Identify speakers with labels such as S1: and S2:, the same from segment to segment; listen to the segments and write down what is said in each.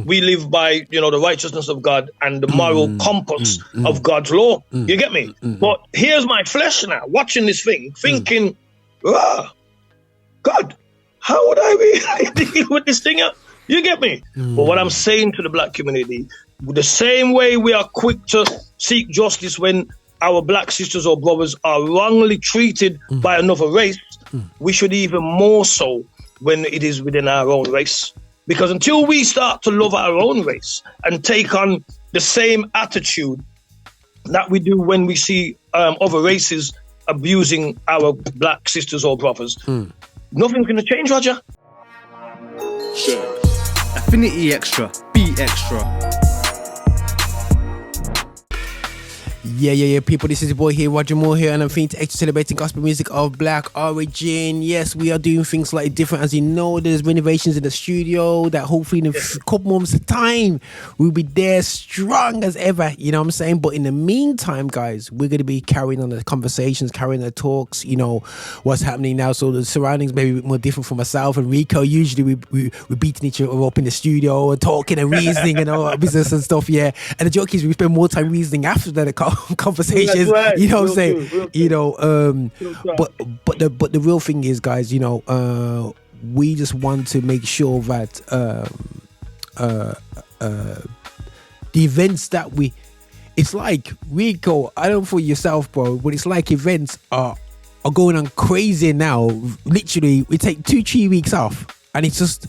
S1: we live by, the righteousness of God and the moral compass of God's law. You get me? But here's my flesh now, watching this thing, thinking, God, how would I be dealing with this thing? You get me? But what I'm saying to the black community, the same way we are quick to seek justice when our black sisters or brothers are wrongly treated by another race, we should even more so when it is within our own race. Because until we start to love our own race and take on the same attitude that we do when we see other races abusing our black sisters or brothers, nothing's going to change, Roger.
S2: Sure. Affinity extra, be extra.
S3: Yeah, people, this is your boy here, Roger Moore here, and I'm feeling extra celebrating gospel music of black origin. Yes, we are doing things slightly different. As you know, there's renovations in the studio that hopefully in a couple months of time, we'll be there strong as ever, you know what I'm saying? But in the meantime, guys, we're going to be carrying on the conversations, carrying the talks, what's happening now. So the surroundings may be a bit more different for myself and Rico. Usually we're beating each other up in the studio and talking and reasoning and all that business and stuff, yeah. And the joke is we spend more time reasoning after the conversations,
S1: right.
S3: You know what I'm saying? But the real thing is, guys, we just want to make sure that the events that it's like, Rico, I don't know for yourself, bro, but it's like events are going on crazy now. Literally, we take 2-3 weeks off and it's just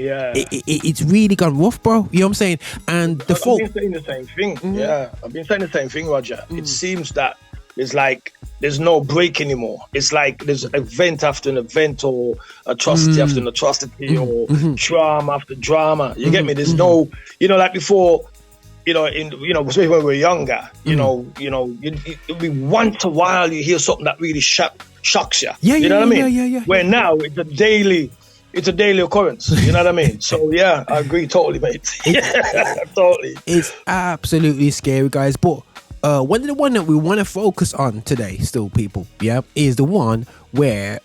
S3: it's really gone rough, bro. You know what I'm saying? And the folk,
S1: I've been saying the same thing. Yeah, I've been saying the same thing, Roger. It seems that it's like there's no break anymore. It's like there's event after an event, or atrocity after an atrocity, or drama after drama. You get me? There's no, like before, especially when we were younger, it'll be once a while you hear something that really shocks you. You know what I mean?
S3: Yeah.
S1: Where now it's a daily occurrence. You know what I mean? So yeah, I agree totally, mate. Totally.
S3: It's absolutely scary, guys. But one that we want to focus on today, still, people, is the one where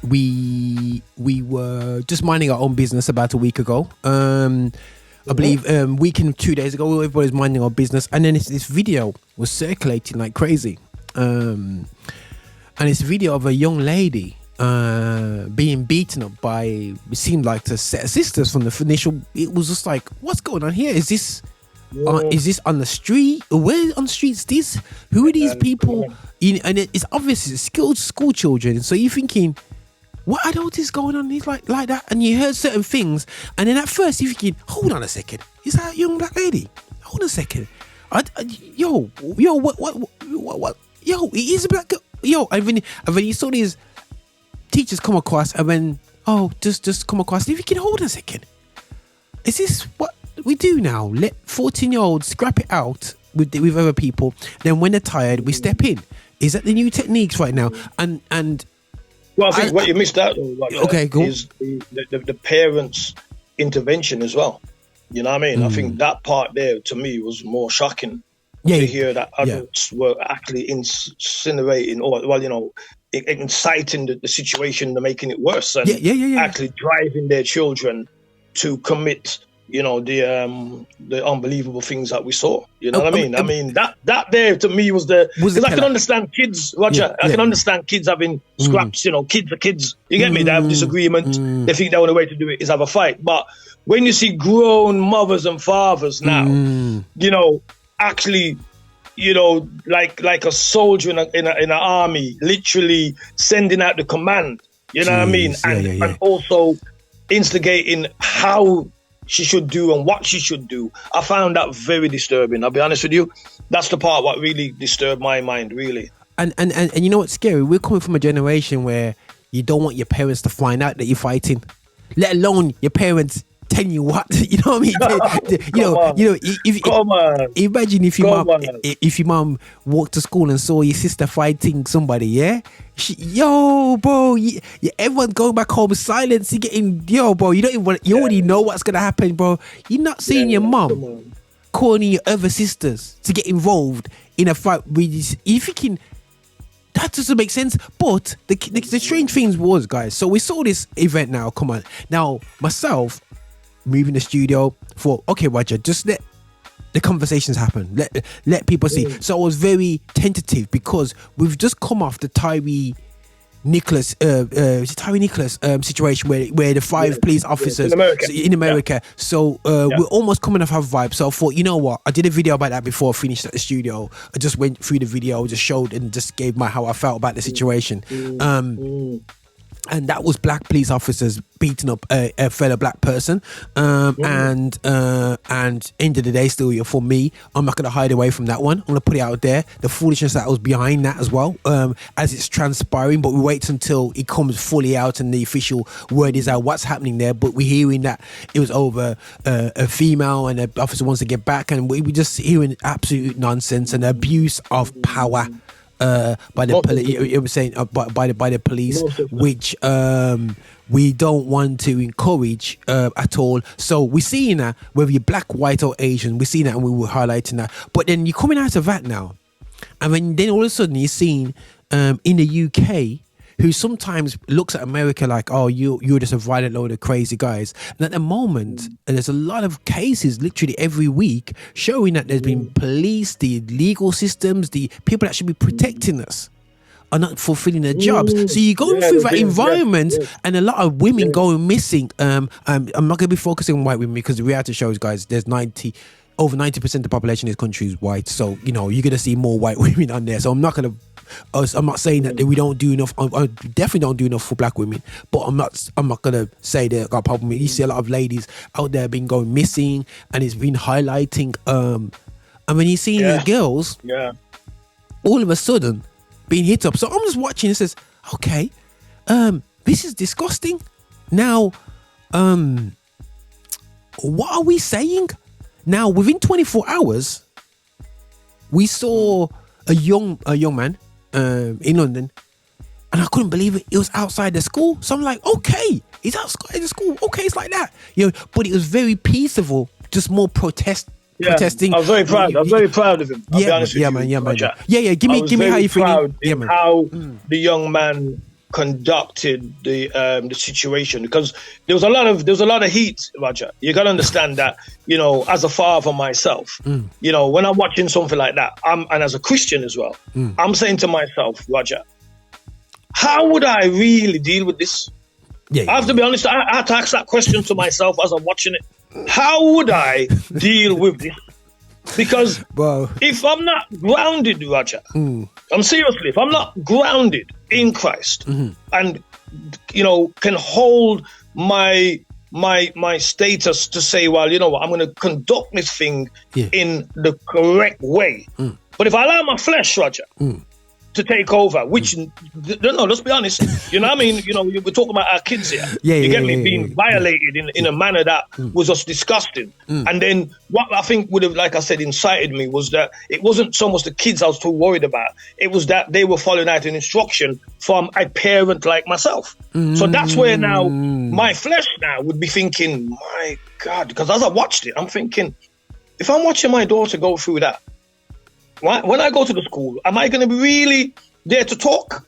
S3: we were just minding our own business about a week ago. I believe week and 2 days ago, everybody's minding our business, and then this video was circulating like crazy. And it's a video of a young lady being beaten up by, it seemed like, a set of sisters from the initial. It was just like, what's going on here? Is this on the street? Where on the streets this? Who are these people? And it's obviously school children. So you're thinking, what adult is going on? He's like that, and you heard certain things, and then at first you're thinking, hold on a second, is that a young black lady? Hold on a second, yo, what? Yo, it is a black girl. Yo, and when you saw these teachers come across, and then just come across, and if you can hold a second, is this what we do now? Let 14-year-olds scrap it out with other people, then when they're tired we step in. Is that the new techniques right now? And
S1: well, I think what you missed out though, is the parents' intervention as well. You know what I mean? I think that part there to me was more shocking to hear that adults were actually incinerating or inciting the situation, to making it worse, and actually driving their children to commit, the unbelievable things that we saw. You know what I mean? I mean that there to me was because I can understand kids, Roger. I can understand kids having scraps. Kids are kids. You get me? They have disagreement. They think the only way to do it is have a fight. But when you see grown mothers and fathers now, actually, like a soldier in an army, literally sending out the command. You know what I mean? And also instigating how she should do and what she should do. I found that very disturbing. I'll be honest with you. That's the part what really disturbed my mind, really. And
S3: you know what's scary? We're coming from a generation where you don't want your parents to find out that you're fighting, let alone your parents telling you what. You know what I mean? Imagine if your mom walked to school and saw your sister fighting somebody, bro, everyone's going back home silence. You're getting, bro, you don't even you already know what's gonna happen, bro. You're not seeing your mom calling your other sisters to get involved in a fight. You're thinking that doesn't make sense. But the strange things was, guys, so we saw this event now. Come on now, myself, moving the studio. Thought, okay, Roger, just let the conversations happen. Let people see. So I was very tentative because we've just come off the Tyree Nicholas situation where the 5 police officers in America. So we're almost coming off our vibe. So I thought, you know what? I did a video about that before I finished at the studio. I just went through the video, just showed and just gave how I felt about the situation. And that was black police officers beating up a fellow black person. And end of the day, still for me, I'm not going to hide away from that one. I'm going to put it out there. The foolishness that was behind that as well, as it's transpiring. But we wait until it comes fully out and the official word is out what's happening there. But we're hearing that it was over a female and the officer wants to get back. And we just hearing absolute nonsense and abuse of power. By the police, which we don't want to encourage at all. So we're seeing that whether you're black, white, or Asian, we're seeing that and we were highlighting that. But then you're coming out of that now, and then all of a sudden you're seeing in the UK, who sometimes looks at America like, oh, you're just a violent load of crazy guys. And at the moment, and there's a lot of cases literally every week showing that there's been police, the legal systems, the people that should be protecting us are not fulfilling their jobs. So you're going through that environment and a lot of women going missing. I'm not going to be focusing on white women because the reality shows, guys, there's over 90% of the population in this country is white. So, you're going to see more white women on there. So I'm not saying that we don't do enough. I definitely don't do enough for black women, but I'm not gonna say that I got a problem. You see a lot of ladies out there been going missing, and it's been highlighting. And when you see these girls, all of a sudden being hit up. So I'm just watching. And says, okay, this is disgusting. Now, what are we saying? Now, within 24 hours, we saw a young man in London, and I couldn't believe it. It was outside the school. So I'm like, okay, he's outside the school. Okay, it's like that. But it was very peaceful, just more protesting.
S1: I was very proud. I was very proud of him. I'll be honest with you,
S3: man. Yeah. Give me how you feel. Yeah, man.
S1: How the young man conducted the situation, because there was a lot of heat, Roger. You got to understand that, as a father myself, when I'm watching something like that, and as a Christian as well, I'm saying to myself, Roger, how would I really deal with this? I have to be honest, I had to ask that question to myself as I'm watching it. How would I deal with this? Because if I'm not grounded, Roger, I'm seriously, if I'm not grounded in Christ and, can hold my status to say, well, you know what, I'm going to conduct this thing in the correct way. But if I allow my flesh, Roger, to take over, which, no, let's be honest, you know what I mean? We're talking about our kids here. You get me? Being violated in a manner that was just disgusting. And then what I think would have, like I said, incited me was that it wasn't so much the kids I was too worried about. It was that they were following out an instruction from a parent like myself. So that's where now my flesh now would be thinking, my God, because as I watched it, I'm thinking, if I'm watching my daughter go through that, when I go to the school, am I going to be really there to talk?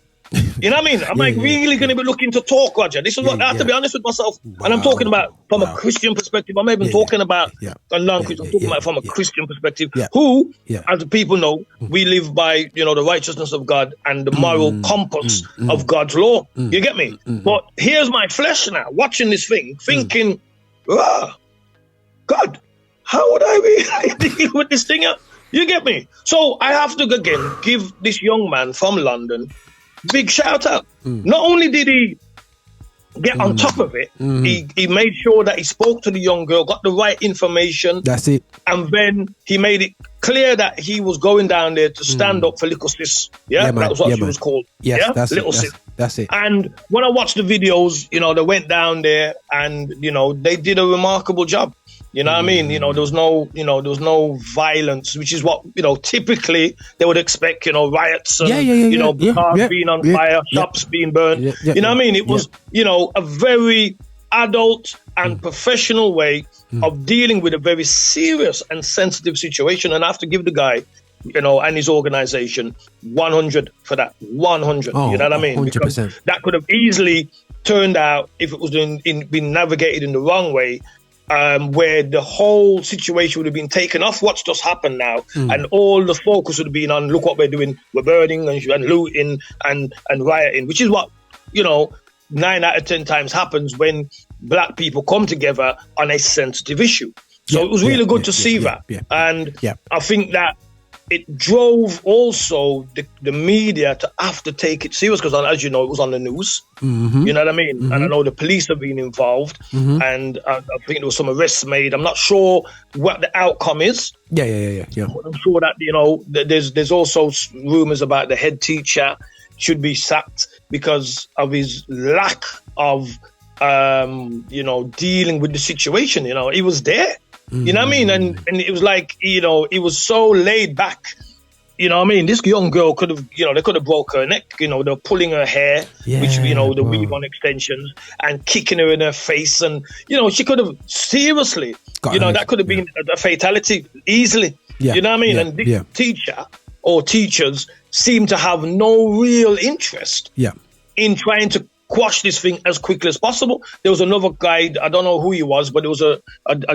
S1: You know what I mean? Am I really going to be looking to talk, Roger? This is what I have to be honest with myself. And I'm talking about from a Christian perspective. I'm even talking about a non-Christian. I'm talking about from a Christian perspective. Who, as the people know, we live by, the righteousness of God and the moral compass of God's law. You get me? But here's my flesh now, watching this thing, thinking, God, how would I really deal with this thing? You get me? So I have to, again, give this young man from London big shout out. Not only did he get on top of it, he made sure that he spoke to the young girl, got the right information.
S3: That's it.
S1: And then he made it clear that he was going down there to stand up for Little Sis. That was what she was called.
S3: That's
S1: Little
S3: it.
S1: Sis.
S3: That's it.
S1: And when I watched the videos, they went down there and, they did a remarkable job. You know what I mean? There was no violence, which is what, typically they would expect, riots and, cars being on fire, shops being burned. You know what I mean? It was, a very adult and professional way of dealing with a very serious and sensitive situation. And I have to give the guy, and his organization 100 for that. 100. You know what I mean?
S3: 100%.
S1: Because that could have easily turned out, if it was been navigated in the wrong way, where the whole situation would have been taken off what's just happened now, and all the focus would have been on, look what we're doing, we're burning and looting and rioting, which is what, 9 out of 10 times happens when black people come together on a sensitive issue. So it was really good to see that. And I think that it drove also the media to have to take it serious, because, as you know, it was on the news. You know what I mean? And I know the police have been involved, and I think there was some arrests made. I'm not sure what the outcome is.
S3: But
S1: I'm sure that, there's also rumors about the head teacher should be sacked because of his lack of, dealing with the situation. He was there. You know what I mean? And it was like, it was so laid back. You know what I mean? This young girl could have, they could have broke her neck. They're pulling her hair, which, the weave on extensions, and kicking her in her face. And, she could have seriously, that could have been a fatality easily. You know what I mean? And this teacher or teachers seem to have no real interest in trying to quash this thing as quickly as possible. There was another guy, I don't know who he was, but there was a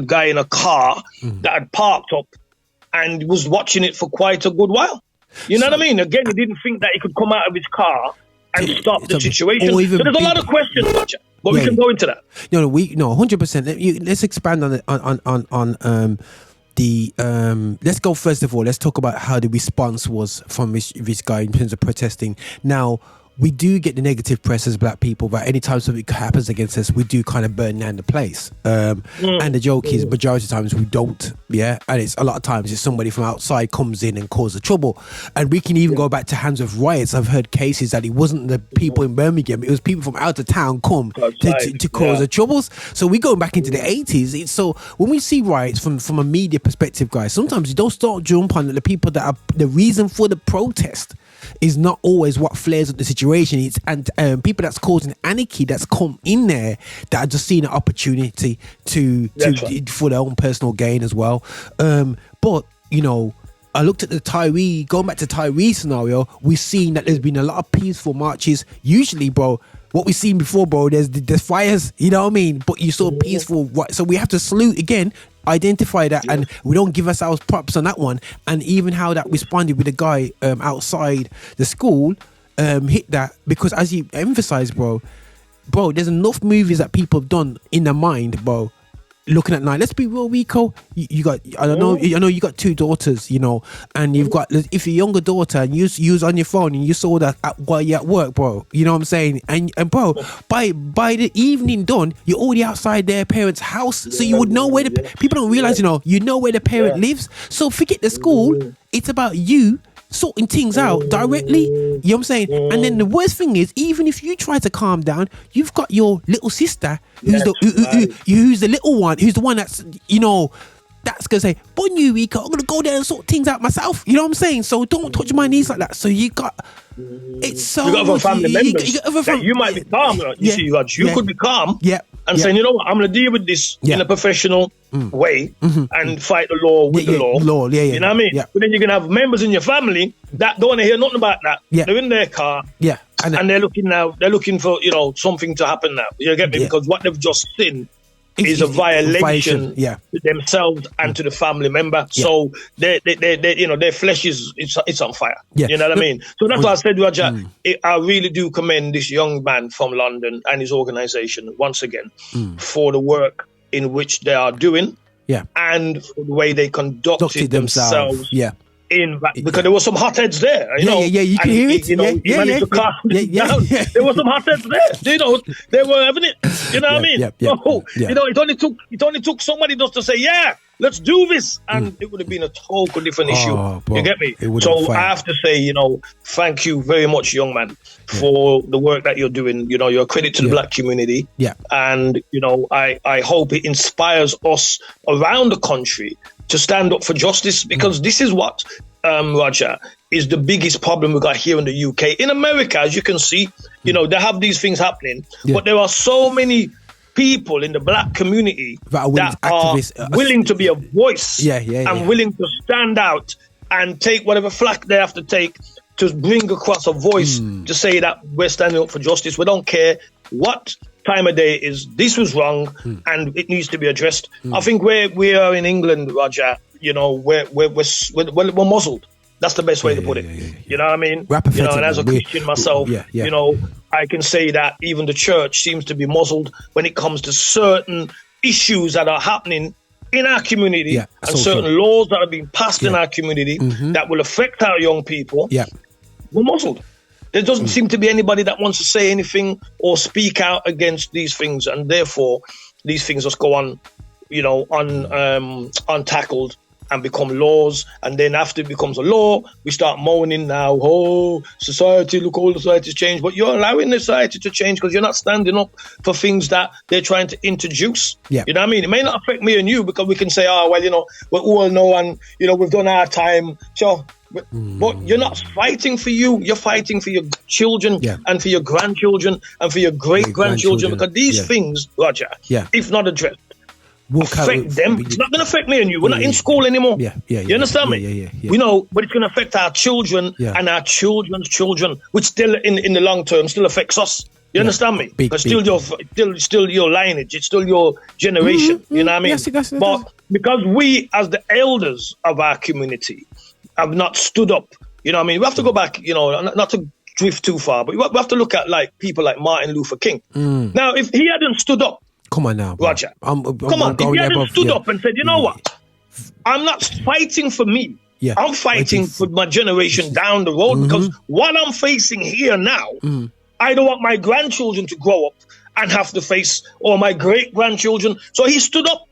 S1: guy in a car that had parked up and was watching it for quite a good while. You know what I mean? Again, he didn't think that he could come out of his car and stop the situation. So there's a lot of questions, but we can go into that.
S3: 100%. Let's expand on it, let's go first of all. Let's talk about how the response was from this guy in terms of protesting. Now, we do get the negative press as black people, but anytime something happens against us, we do kind of burn down the place. And the joke is, majority of times we don't, and it's a lot of times it's somebody from outside comes in and causes trouble. And we can even go back to hands of riots. I've heard cases that it wasn't the people in Birmingham, it was people from out of town come to cause the troubles. So we go back into the 80s. So when we see riots from a media perspective, guys, sometimes you don't start jump on the people that are the reason for the protest is not always what flares up the situation. It's people that's causing anarchy that's come in there that are just seeing an opportunity for their own personal gain as well. But I looked at going back to Tyree scenario, we've seen that there's been a lot of peaceful marches. Usually, bro, what we've seen before, bro, there's fires, you know what I mean? But you saw peaceful, so we have to salute again, identify that, and we don't give ourselves props on that one. And even how that responded with the guy outside the school hit that, because as you emphasized, bro, there's enough movies that people have done in their mind, bro. Looking at night, let's be real, Rico. You got, I know you got 2 daughters, and you've got, if your younger daughter and you was on your phone and you saw that while you're at work, bro, you know what I'm saying? And bro, by the evening done, you're already outside their parents' house, so you would know where the people don't realize, you know where the parent lives. So forget the school. It's about you sorting things out directly, you know what I'm saying? And then the worst thing is, even if you try to calm down, you've got your little sister who's who's the little one, who's the one that's that's gonna say, "Bon you, Rico, I'm gonna go there and sort things out myself." You know what I'm saying? So don't touch my knees like that. So you got, it's so
S1: you got other family members that you might be calm. You could be calm. And saying, you know what, I'm going to deal with this in a professional way and fight the law with the law. You know what I mean? But then you're going to have members in your family that don't want to hear nothing about that. They're in their car and they're looking for, something to happen now. You get me? Because what they've just seen is a violation to themselves and to the family member. So their flesh it's on fire. You know what I mean? So that's why I said, Roger, I really do commend this young man from London and his organisation once again for the work in which they are doing and for the way they conducted themselves. Because there were some hotheads there,
S3: you can hear it.
S1: He managed to calm down. There were some hotheads there. They were having it. You know what I mean? It only took somebody just to say, let's do this, and it would have been a total different issue. Bro, you get me? So I have to say, thank you very much, young man, for the work that you're doing. You're a credit to the black community. And I hope it inspires us around the country to stand up for justice, because this is what, Roger, is the biggest problem we got here in the UK. In America, as you can see, they have these things happening, but there are so many people in the black community that are willing to be a voice and willing to stand out and take whatever flack they have to take to bring across a voice to say that we're standing up for justice. We don't care what time of day is this was wrong and it needs to be addressed. I think where we are in England, Roger, you know, we're muzzled. That's the best way to put it. You know what I mean? You know, and as a Christian myself, you know, I can say that even the church seems to be muzzled when it comes to certain issues that are happening in our community and certain laws that are being passed in our community that will affect our young people. We're muzzled. There doesn't seem to be anybody that wants to say anything or speak out against these things, and therefore these things just go on, you know, untackled and become laws. And then after it becomes a law, we start moaning now, oh, society, look, all the society's changed. But you're allowing the society to change because you're not standing up for things that they're trying to introduce. You know what I mean? It may not affect me and you because we can say, oh, well, you know, we all know and, you know, we've done our time. So, but you're not fighting for you. You're fighting for your children and for your grandchildren and for your great-grandchildren because these things, Roger, if not addressed, affect them. It's not going to affect me and you. We're not in school anymore. You understand me? We know, but it's going to affect our children and our children's children, which still in the long term still affects us. You understand me? Because still your lineage, it's still your generation. You know what I mean? But because we, as the elders of our community, have not stood up, you know what I mean? We have to go back, you know, not to drift too far, but we have to look at like people like Martin Luther King. Now, if he hadn't stood up, come on now, Roger, come on, if he hadn't stood up and said, you know what, I'm not fighting for me. I'm fighting for my generation down the road because what I'm facing here now, I don't want my grandchildren to grow up and have to face, or my great-grandchildren. So he stood up.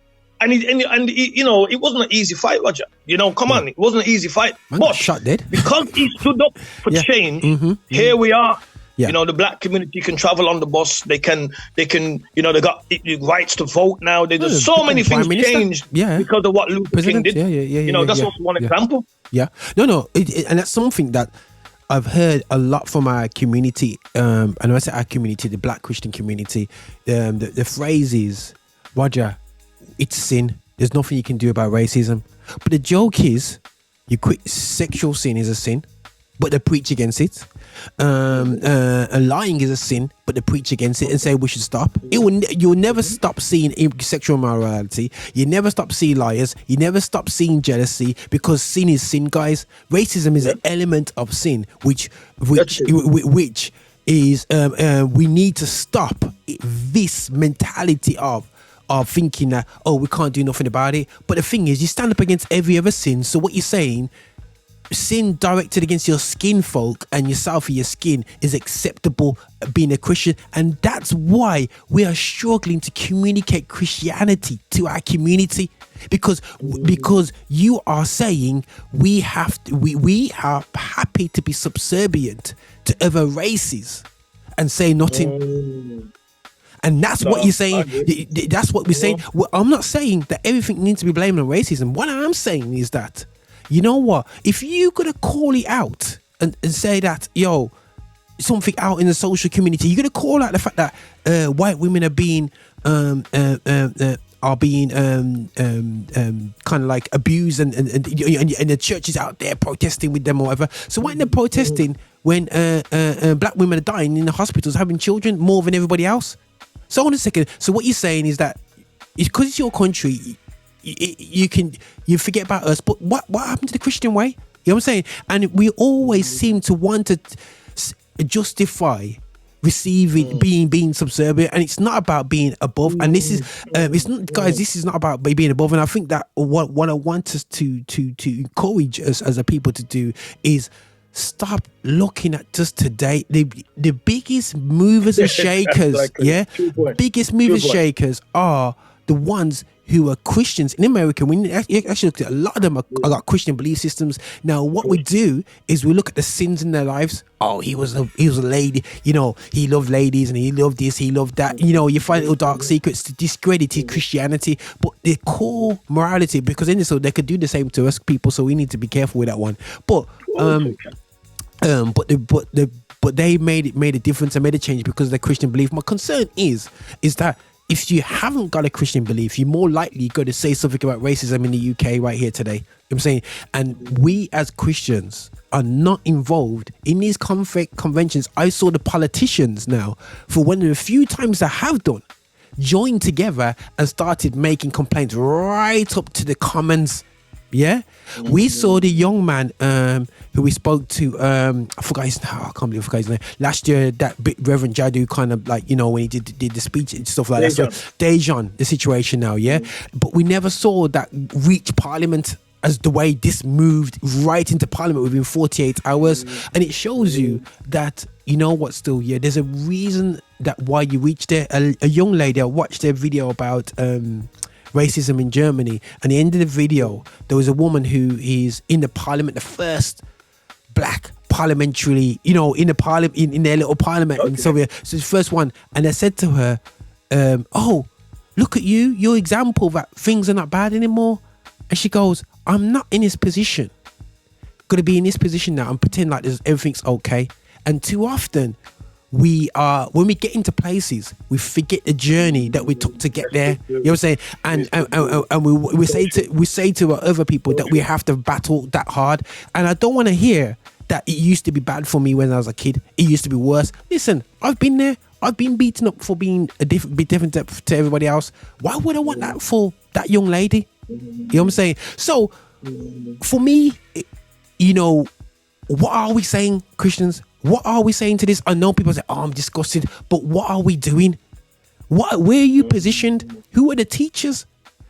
S1: And he, you know, it wasn't an easy fight, Roger. You know, come on, it wasn't an easy fight. But shot dead. Because he stood up for change, here we are. You know, the black community can travel on the bus. They can, you know, they got rights to vote now. There's so many things changed because of what Luther King did. You know, that's just one example.
S3: No, and that's something that I've heard a lot from our community. And when I say our community, the black Christian community, the phrase is, Roger, it's sin. There's nothing you can do about racism. But the joke is, you quit sexual sin is a sin, but they preach against it. Lying is a sin, but they preach against it and say we should stop. You'll never stop seeing sexual immorality. You never stop seeing liars. You never stop seeing jealousy because sin is sin, guys. Racism is an element of sin, which is we need to stop this mentality of thinking that, oh, we can't do nothing about it. But the thing is, you stand up against every other sin. So what you're saying, sin directed against your skin folk and yourself or your skin is acceptable being a Christian. And that's why we are struggling to communicate Christianity to our community. Because you are saying we are happy to be subservient to other races and say nothing. And that's what you're saying. That's what we're saying. Well, I'm not saying that everything needs to be blamed on racism. What I'm saying is that, you know what? If you're going to call it out and say that, yo, something out in the social community, you're going to call out the fact that white women are being kind of like abused and the church is out there protesting with them or whatever. So why are they protesting when black women are dying in the hospitals, having children more than everybody else? So hold on a second. So what you're saying is that because it's your country, you forget about us. But what happened to the Christian way? You know what I'm saying? And we always seem to want to justify receiving, being subservient, and it's not about being above. And this is, it's not, guys. This is not about being above. And I think that what I want us to encourage us as a people to do is stop looking at just today. The biggest movers and shakers, biggest movers and shakers are the ones who are Christians in America. When you actually look at a lot of them are got Christian belief systems. Now, what we do is we look at the sins in their lives. Oh, he was a lady. You know, he loved ladies and he loved this, he loved that. You know, you find little dark secrets to discredit his Christianity, but the core morality, because in this, so they could do the same to us people. So we need to be careful with that one. But they made a difference and made a change because of their Christian belief. My concern is that if you haven't got a Christian belief, you're more likely going to say something about racism in the UK right here today. You know what I'm saying? And we as Christians are not involved in these conventions. I saw the politicians now, for one of the few times I have done, joined together and started making complaints right up to the Commons. Yeah, we saw the young man who we spoke to. I forgot his name. I can't believe I forgot his name. Last year, that Reverend Jadu kind of like, you know, when he did the speech and stuff like that. So Dejan, the situation now, yeah. But we never saw that reach Parliament as the way this moved right into Parliament within 48 hours, and it shows you that, you know what, still, yeah, there's a reason that why you reached there. A young lady, I watched a video about racism in Germany, and at the end of the video there was a woman who is in the parliament, the first black parliamentary, you know, in the parliament, in their little parliament in Soviet. So the first one, and I said to her, oh, look at you, your example that things are not bad anymore. And she goes, I'm not in this position, gonna be in this position now and pretend like everything's okay. And too often we are, when we get into places, we forget the journey that we took to get there. You know what I'm saying? And we say to other people that we have to battle that hard. And I don't want to hear that it used to be bad for me when I was a kid. It used to be worse. Listen, I've been there. I've been beaten up for being a bit different to everybody else. Why would I want that for that young lady? You know what I'm saying? So for me, you know, what are we saying, Christians? What are we saying to this? I know people say, oh, I'm disgusted, but what are we doing? Where are you positioned? Who are the teachers?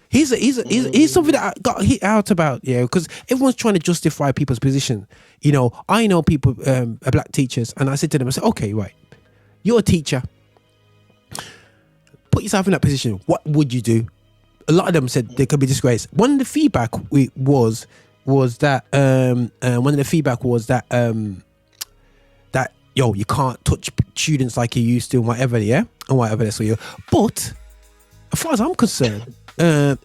S3: Here's something that I got hit out about, yeah, because everyone's trying to justify people's position. You know, I know people, black teachers, and I said to them, I said, okay, right, you're a teacher. Put yourself in that position. What would you do? A lot of them said they could be disgraced. One of the feedback was that that yo, you can't touch students like you used to and whatever, yeah, and whatever that's for you. But as far as I'm concerned, a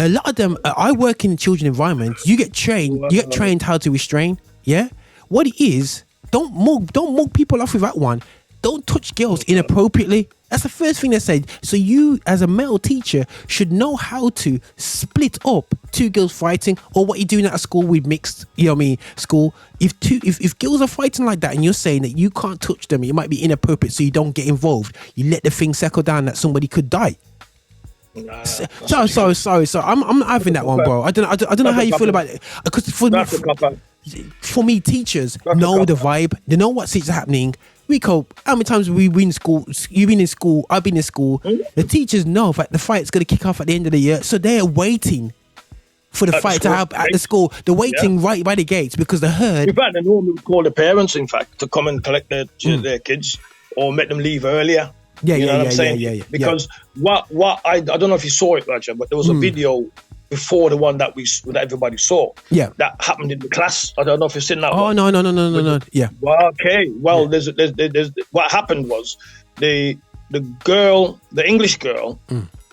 S3: lot of them, I work in children environments. You get trained how to restrain. Yeah, what it is, don't mug people off with that one. Don't touch girls inappropriately. That's the first thing they said. So you, as a male teacher, should know how to split up two girls fighting, or what you're doing at a school with mixed, you know what I mean, school. If girls are fighting like that and you're saying that you can't touch them, it might be inappropriate, so you don't get involved. You let the thing settle down that somebody could die. Sorry. I'm not having that one, bro. I don't know how you feel about it. Because for me, teachers know the vibe. They know what things are happening. Rico, how many times have we been in school? You've been in school. I've been in school. The teachers know that the fight's going to kick off at the end of the year, so they're waiting for the fight to happen at the school. They're waiting right by the gates because they heard.
S1: In fact, they normally call the parents, in fact, to come and collect their kids or make them leave earlier. You know what I'm saying?
S3: Yeah.
S1: Because what I don't know if you saw it, Roger, but there was a video before the one that everybody saw. Yeah. That happened in the class. I don't know if you've seen that.
S3: Oh,
S1: one.
S3: No. Yeah.
S1: Okay. Well, there's what happened was the girl, the English girl,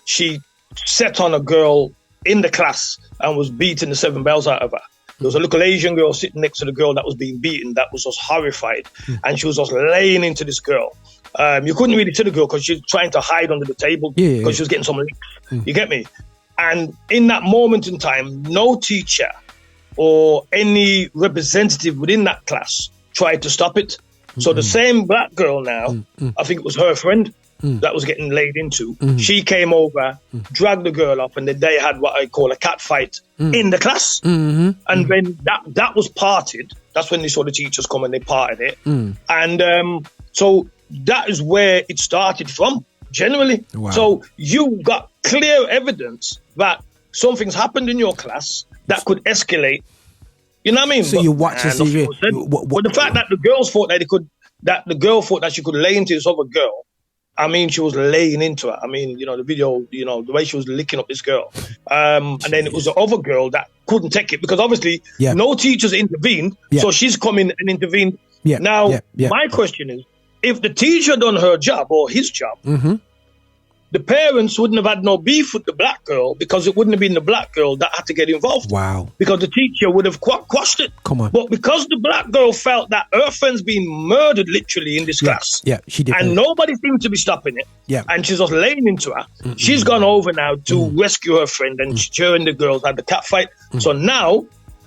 S1: she set on a girl in the class and was beating the seven bells out of her. There was a little Asian girl sitting next to the girl that was being beaten that was just horrified. And she was just laying into this girl. You couldn't really see the girl because she was trying to hide under the table because she was getting some licks. You get me? And in that moment in time, no teacher or any representative within that class tried to stop it. So the same black girl now, I think it was her friend that was getting laid into. She came over, dragged the girl up, and then they had what I call a cat fight in the class. And when that was parted, that's when they saw the teachers come and they parted it. And so that is where it started from, generally. Wow. So you got clear evidence that something's happened in your class that could escalate. You know what I mean?
S3: So you watch and see.
S1: But the fact that the girls thought that the girl thought that she could lay into this other girl. I mean, she was laying into her. I mean, you know, the video, you know, the way she was licking up this girl. And then it was the other girl that couldn't take it because obviously no teachers intervened. So she's come in and intervened. Now, my question is, if the teacher done her job or his job, the parents wouldn't have had no beef with the black girl because it wouldn't have been the black girl that had to get involved.
S3: Wow.
S1: Because the teacher would have quashed it.
S3: Come on.
S1: But because the black girl felt that her friend's being murdered literally in this class.
S3: Yeah, she did.
S1: And nobody seemed to be stopping it.
S3: Yeah.
S1: And she's just laying into her. She's gone over now to rescue her friend, and her and the girls had the cat fight. So now,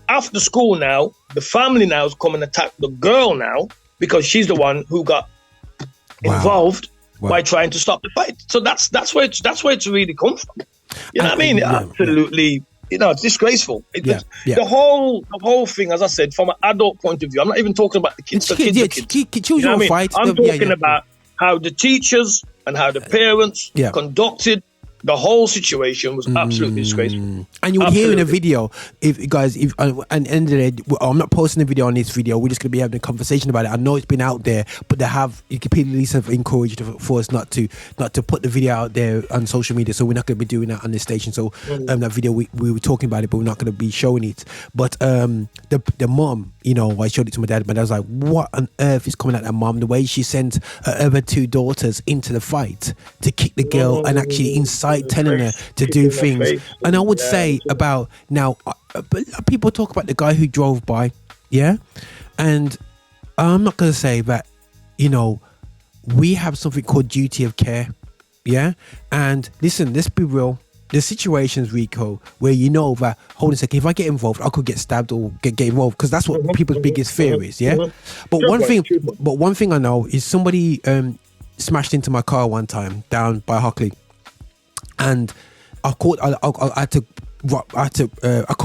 S1: after school now, the family now is coming to attack the girl now because she's the one who got involved by trying to stop the fight. So that's where it's really come from. You know what I mean? Absolutely. You know, it's disgraceful. The whole thing, as I said, from an adult point of view, I'm not even talking about the kids. The kids are kids. You know what I mean? I'm talking about how the teachers and how the parents conducted the whole situation was absolutely disgraceful.
S3: And you would hear in a video, if and end of the day, I'm not posting a video on this video. We're just going to be having a conversation about it. I know it's been out there, but they have police have encouraged for us not to put the video out there on social media. So we're not going to be doing that on this station. So that video we were talking about it, but we're not going to be showing it. But the mom, you know, I showed it to my dad, but I was like, what on earth is coming at that mom? The way she sent her other two daughters into the fight to kick the girl and actually incite telling her to do things. And I would say about now, people talk about the guy who drove by, and I'm not going to say that, you know, we have something called duty of care, and listen, let's be real. There's situations, Rico, where you know that, hold on a second, if I get involved, I could get stabbed or get involved, because that's what people's biggest fear is, But one thing I know is somebody smashed into my car one time down by Hockley, and I come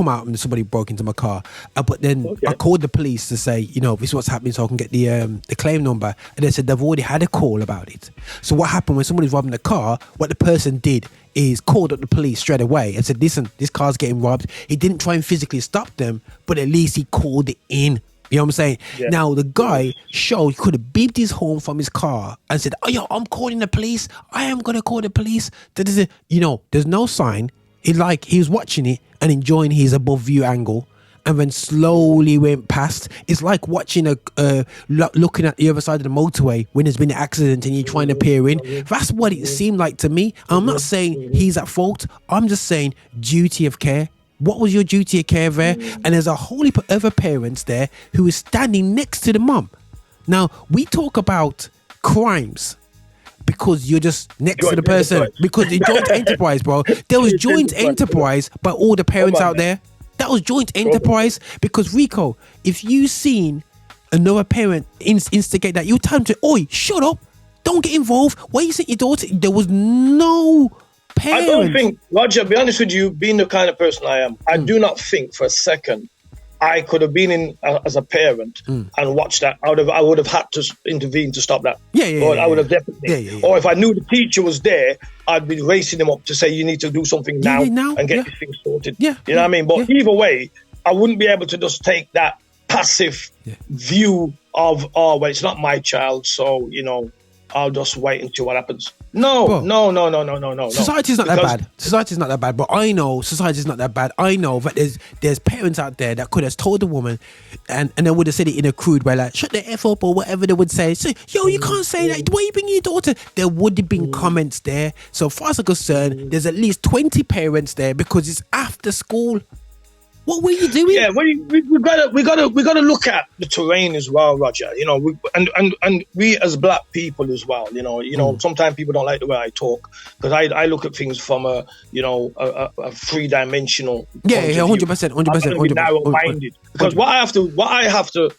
S3: out and somebody broke into my car, but then I called the police to say, you know, this is what's happening, so I can get the claim number, and they said they've already had a call about it. So what happened when somebody's robbing the car, what the person did is called up the police straight away and said, listen, this car's getting robbed. He didn't try and physically stop them, but at least he called it in. You know what I'm saying? Yeah. Now, the guy he could have beeped his horn from his car and said, oh, yo, I'm calling the police. I am going to call the police. You know, there's no sign. It's like he was watching it and enjoying his above view angle, and then slowly went past. It's like watching looking at the other side of the motorway when there's been an accident and you're trying to peer in. That's what it seemed like to me. I'm not saying he's at fault. I'm just saying duty of care. What was your duty of care there? And there's a whole heap of other parents there who is standing next to the mum. Now, we talk about crimes because you're just next to the person. Because the joint enterprise, bro. There was joint enterprise by all the parents out there. That was joint enterprise. Because, Rico, if you seen another parent instigate that, you tell them to, oi, shut up. Don't get involved. Why you sent your daughter? There was no parents. I
S1: don't think, Roger, to be honest with you, being the kind of person I am, I do not think for a second I could have been in as a parent and watched that. I would have had to intervene to stop that. I would have definitely. Or if I knew the teacher was there, I'd be racing him up to say, you need to do something now and get this thing sorted. You know what I mean? But either way, I wouldn't be able to just take that passive view of, oh, well, it's not my child, so, you know, I'll just wait and see what happens. No.
S3: Society's not that bad. Society's not that bad. But I know society's not that bad. I know that there's parents out there that could have told the woman, and they would have said it in a crude way, like, shut the F up, or whatever they would say. So, yo, you can't say that. Why are you bringing your daughter? There would have been comments there. So far as I'm concerned, there's at least 20 parents there because it's after school. What were you doing?
S1: Yeah, we gotta look at the terrain as well, Roger. You know, and we as black people as well. You know, sometimes people don't like the way I talk because I look at things from a 3-dimensional.
S3: 100%.
S1: Narrow-minded. Because what I have to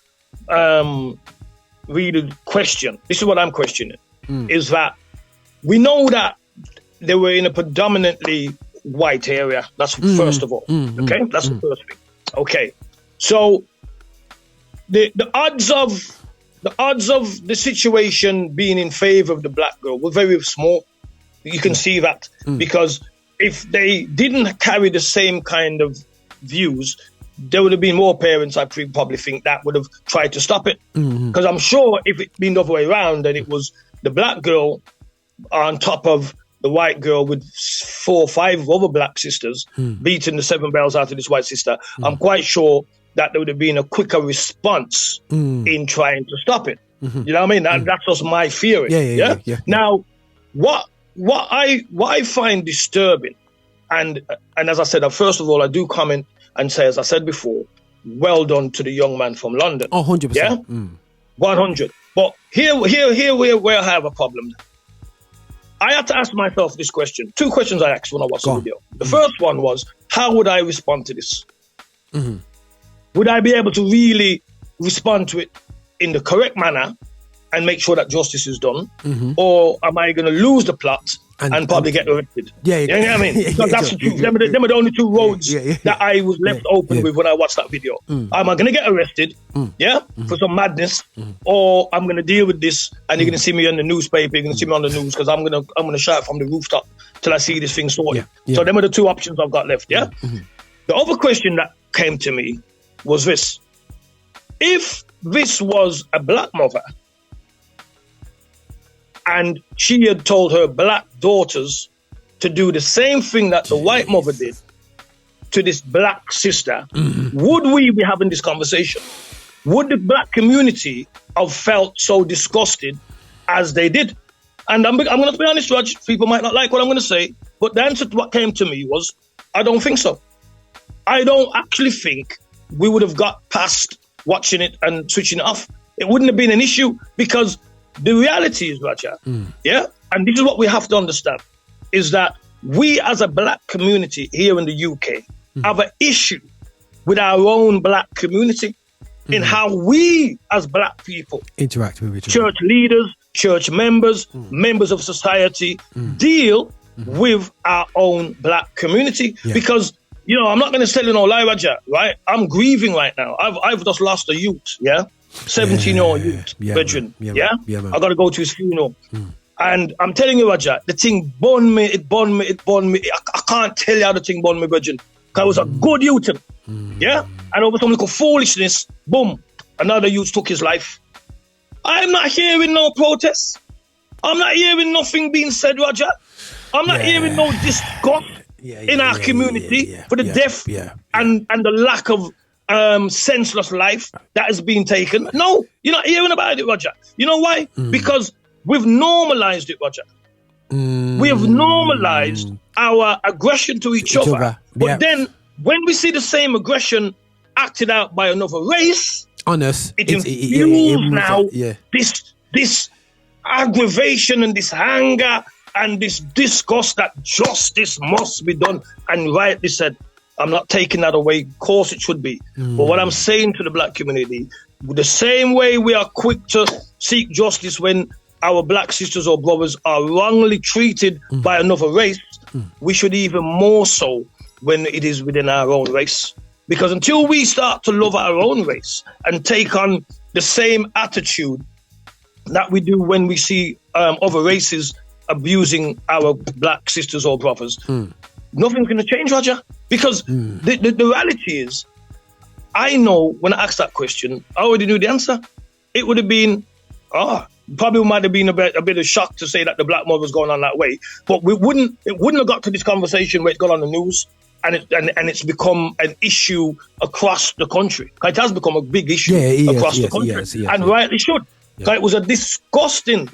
S1: really question. This is what I'm questioning: is that we know that they were in a predominantly white area. That's first of all. Okay, that's the first thing. Okay, so the odds of the situation being in favor of the black girl were very small. You can see that because if they didn't carry the same kind of views, there would have been more parents, I probably think, that would have tried to stop it. Because I'm sure if it'd been the other way around and it was the black girl on top of the white girl with 4 or 5 other black sisters beating the 7 bells out of this white sister, I'm quite sure that there would have been a quicker response in trying to stop it. You know what I mean? That's just my theory. Yeah. Now, what what I find disturbing, and as I said, first of all, I do comment and say, as I said before, well done to the young man from London.
S3: Oh, 100%.
S1: Yeah, 100. But here where I have a problem. I had to ask myself this question. 2 questions I asked when I watched the video. The first one was, how would I respond to this? Mm-hmm. Would I be able to really respond to it in the correct manner and make sure that justice is done? Mm-hmm. Or am I going to lose the plot and probably get arrested?
S3: Yeah,
S1: you know what I mean? Because that's the truth. Them are the only 2 roads that I was left open with when I watched that video. Am I going to get arrested? For some madness, or I'm going to deal with this, and you're going to see me in the newspaper, you're going to see me on the news, because I'm going to shout from the rooftop till I see this thing sorted. So them are the 2 options I've got left. Yeah. The other question that came to me was this: if this was a black mother, and she had told her black daughters to do the same thing that the white mother did to this black sister, would we be having this conversation? Would the black community have felt so disgusted as they did? And I'm going to be honest, Raj, people might not like what I'm going to say, but the answer to what came to me was, I don't think so. I don't actually think we would have got past watching it and switching it off. It wouldn't have been an issue, because the reality is, Raja, and this is what we have to understand, is that we as a black community here in the UK have an issue with our own black community in how we as black people
S3: interact with each other.
S1: Church leaders, church members, members of society deal with our own black community. Because, you know, I'm not going to tell you no lie, Raja, right? I'm grieving right now. I've just lost a youth, 17-year-old youth, veteran, I got to go to his funeral. And I'm telling you, Raja, the thing burned me. I can't tell you how the thing burned me, veteran. Because I was a good youth, and over some little foolishness, boom, another youth took his life. I'm not hearing no protests. I'm not hearing nothing being said, Raja. I'm not hearing no disgust in our community for the death and the lack of senseless life that has been taken. No, you're not hearing about it, Roger. You know why? Because we've normalized it, Roger. We have normalized our aggression to each other. But then when we see the same aggression acted out by another race
S3: on us,
S1: it infuses now this aggravation and this anger and this disgust that justice must be done. And rightly said, I'm not taking that away. Of course it should be. But what I'm saying to the black community, the same way we are quick to seek justice when our black sisters or brothers are wrongly treated by another race, we should even more so when it is within our own race. Because until we start to love our own race and take on the same attitude that we do when we see other races abusing our black sisters or brothers, nothing's going to change, Roger. Because the reality is, I know when I asked that question, I already knew the answer. It would have been, probably might have been a bit of shock to say that the black mother was going on that way. But it wouldn't have got to this conversation where it's got on the news and it's become an issue across the country. It has become a big issue across the country. And rightly should. It was a disgusting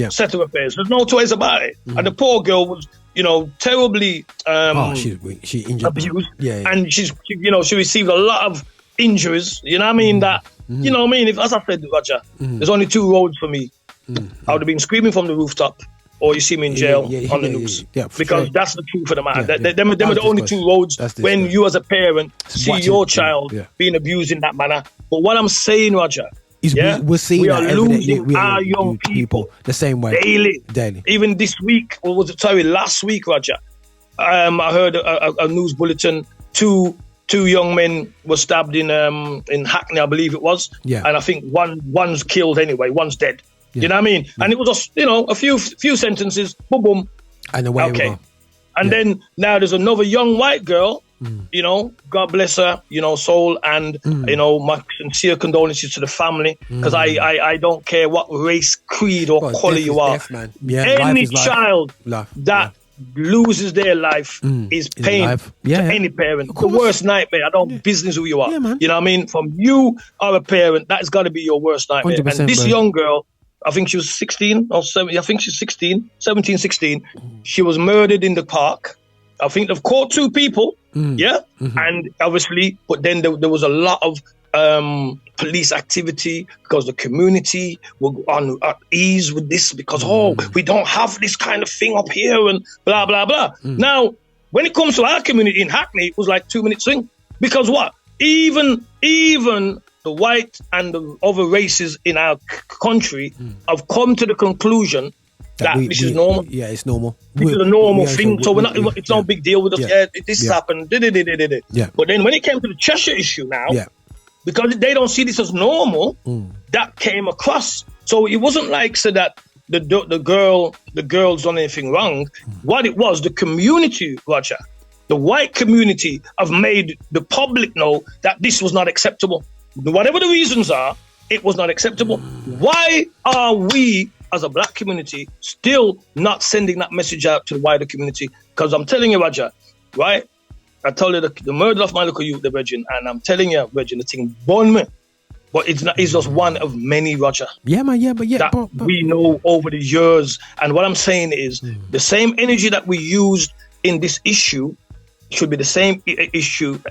S1: set of affairs. There's no two ways about it. And the poor girl was, terribly
S3: she injured
S1: abused. And she received a lot of injuries. You know what I mean? That, you know what I mean? If, as I said, Roger, there's only 2 roads for me. I would have been screaming from the rooftop, or you see me in jail on the news. Because that's the truth of the matter. Them are the only 2 roads when you as a parent see your child being abused in that manner. But what I'm saying, Roger,
S3: we're seeing
S1: we are losing our young people
S3: the same way daily.
S1: Even this week, last week, Roger, I heard a news bulletin. Two young men were stabbed in Hackney, I believe it was. And I think one's killed anyway, one's dead. You know what I mean? And it was just, a few sentences, boom, boom.
S3: And away we go.
S1: And then now there's another young white girl, God bless her, soul, and, my sincere condolences to the family, because I don't care what race, creed, or colour you are. Any child that loses their life is pain to any parent. The worst nightmare. I don't business who you are. You know what I mean? From you are a parent, that's got to be your worst nightmare. And this young girl I think she was 16 or 17. I think she's 17, 16. She was murdered in the park. I think they've caught 2 people. And obviously, but then there was a lot of police activity because the community were on at ease with this because we don't have this kind of thing up here and blah blah blah. Now, when it comes to our community in Hackney, it was like 2-minute swing because what? Even the white and the other races in our country have come to the conclusion that this is normal.
S3: Yeah, it's normal.
S1: This is a normal thing. So we're not. It's no big deal with us. This happened.
S3: Yeah.
S1: But then when it came to the Cheshire issue now, because they don't see this as normal, that came across. So it wasn't like so that the girls done anything wrong. What it was, the community, Roger, the white community have made the public know that this was not acceptable. Whatever the reasons are, it was not acceptable. Why are we, as a black community, still not sending that message out to the wider community? Because I'm telling you, Roger, right? I told you the murder of my local youth, the Virgin, and I'm telling you, Virgin, the thing burned me. But it's just one of many, Roger.
S3: Yeah, man,
S1: that we know over the years. And what I'm saying is the same energy that we used in this issue should be the same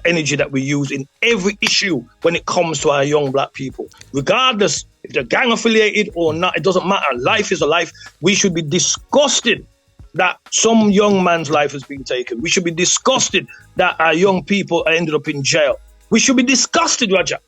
S1: energy that we use in every issue when it comes to our young black people. Regardless if they're gang affiliated or not, it doesn't matter. Life is a life. We should be disgusted that some young man's life has been taken. We should be disgusted that our young people are ended up in jail. We should be disgusted, Roger.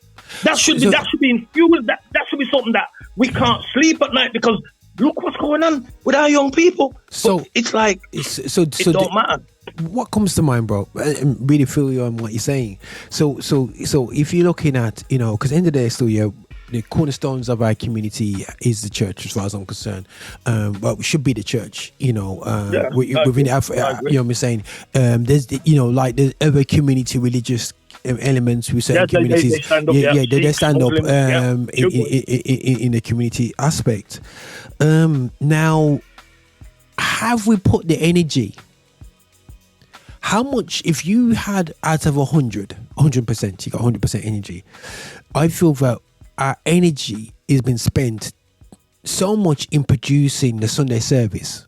S1: That should be infused. That should be something that we can't sleep at night because look what's going on with our young people. So but it's like it don't matter.
S3: What comes to mind, bro? I really feel you on what you're saying. So if you're looking at, because at the end of the day, still, the cornerstones of our community is the church, as far as I'm concerned. But we should be the church, within Africa. You know what I'm saying? There's, like there's other community religious elements with certain communities. They stand up, they stand up in the community aspect. Now, have we put the energy? How much, if you had out of 100%, you got 100% energy. I feel that our energy has been spent so much in producing the Sunday service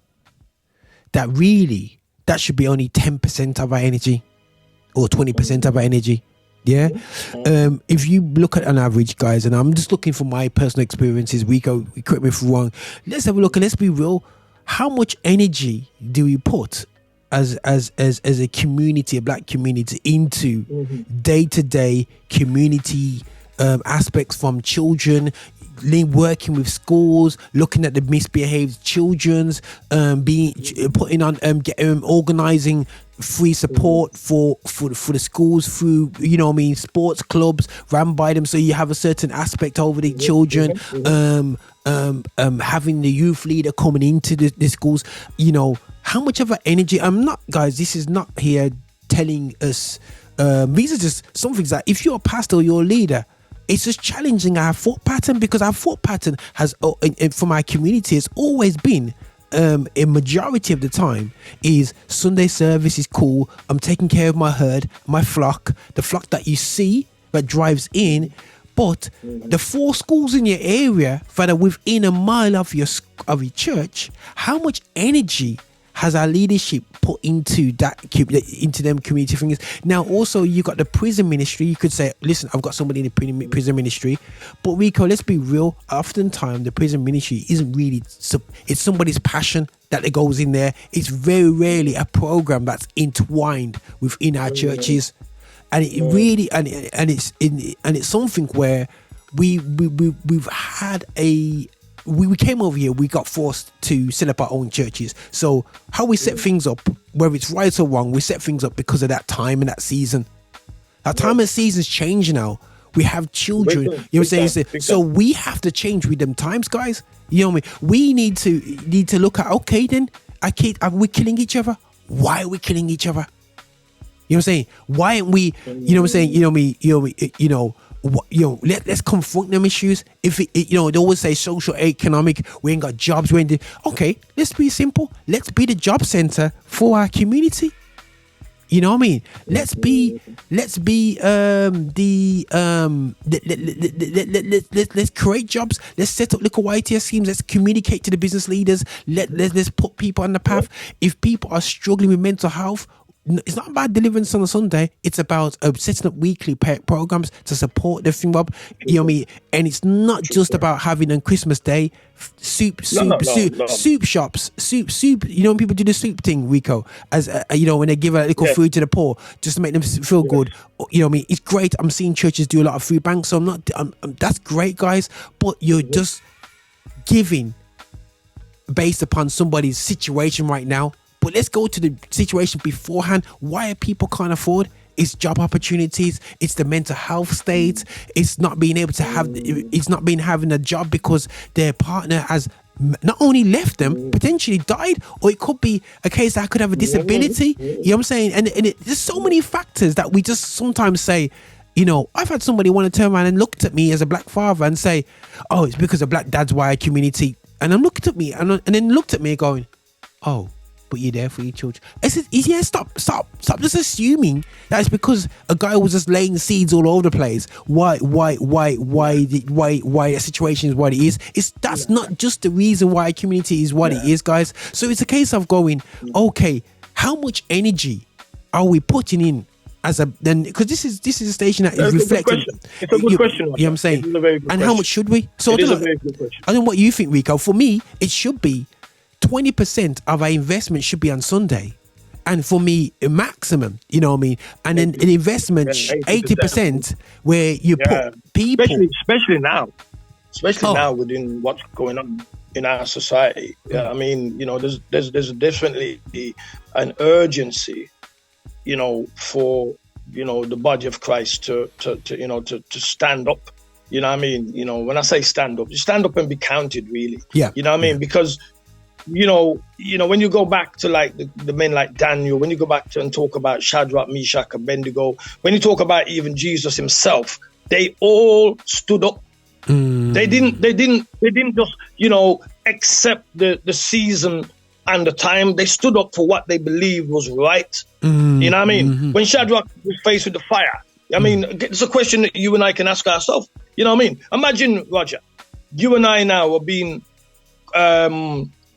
S3: that really, that should be only 10% of our energy or 20% of our energy. Yeah. If you look at an average, guys, and I'm just looking for my personal experiences, Rico, correct me if I'm wrong. Let's have a look and let's be real. How much energy do we put as a community, a black community, into day-to-day community aspects, from children, working with schools, looking at the misbehaved children's, putting on, organizing free support for the schools through, sports clubs run by them, so you have a certain aspect over the children, having the youth leader coming into the schools. How much of our energy, this is not here telling us, these are just some things that if you're a pastor or you're a leader, it's just challenging our thought pattern, because our thought pattern has, from our community, has always been, a majority of the time, is Sunday service is cool. I'm taking care of my herd, my flock, the flock that you see that drives in. But the 4 schools in your area that are within a mile of your church, how much energy has our leadership put into them community things? Now, also, you got the prison ministry. You could say, listen, I've got somebody in the prison ministry. But Rico, let's be real. Oftentimes, the prison ministry isn't really, it's somebody's passion that goes in there. It's very rarely a program that's entwined within our churches. And it really, it's something where we've had we came over here, we got forced to set up our own churches. So how we set things up, whether it's right or wrong, we set things up because of that time and that season. That time and season's changing now. We have children, you know what I'm saying? So we have to change with them times, guys. You know what I mean? We need to look at, okay then, are we killing each other? Why are we killing each other? You know what I'm saying? Why aren't we, you know what I'm saying? Let's confront them issues. If they always say social, economic, we ain't got jobs, okay, let's be simple. Let's be the job center for our community. You know what I mean? Let's create jobs. Let's set up little YTS schemes. Let's communicate to the business leaders. Let's put people on the path. If people are struggling with mental health, it's not about delivering on a Sunday. It's about setting up weekly programs to support the thing, Bob. You know what I mean? And it's not just about having on Christmas Day soup shops. You know when people do the soup thing, Rico, as you know, when they give a little food to the poor just to make them feel good. You know what I mean? It's great. I'm seeing churches do a lot of food banks, so that's great, guys. But you're just giving based upon somebody's situation right now. But let's go to the situation beforehand. Why people can't afford? It's job opportunities. It's the mental health state. It's not being able to have. It's not being having a job because their partner has not only left them, potentially died, or it could be a case that I could have a disability. You know what I'm saying? And there's so many factors that we just sometimes say. You know, I've had somebody want to turn around and look at me as a black father and say, "Oh, it's because of black dad's wide community," and I'm looking at me and then looked at me going, "Oh. But you're there for your children." I said, "Yeah, stop just assuming that it's because a guy was just laying seeds all over the place. Why a situation is what it is. That's not just the reason why a community is what it is, guys. So it's a case of going, okay, how much energy are we putting in as because this is a station that is reflecting.
S1: It's a good question.
S3: You know what I'm saying? And how much should we? So
S1: it is a very good question.
S3: I don't know what you think, Rico. For me, it should be 20% of our investment should be on Sunday, and for me, a maximum. You know what I mean? And then an investment 80% where you put people,
S1: especially now within what's going on in our society. Yeah, I mean, you know, there's definitely an urgency, you know, for the body of Christ to stand up. You know what I mean? You know, when I say stand up and be counted, really.
S3: Yeah.
S1: You know what I mean? Because you know, when you go back to like the men like Daniel, when you go back to and talk about Shadrach, Meshach, Abednego, when you talk about even Jesus himself, they all stood up. They didn't just, accept the season and the time. They stood up for what they believed was right. You know what I mean? When Shadrach was faced with the fire, I mean, it's a question that you and I can ask ourselves. You know what I mean? Imagine, Roger, you and I now are being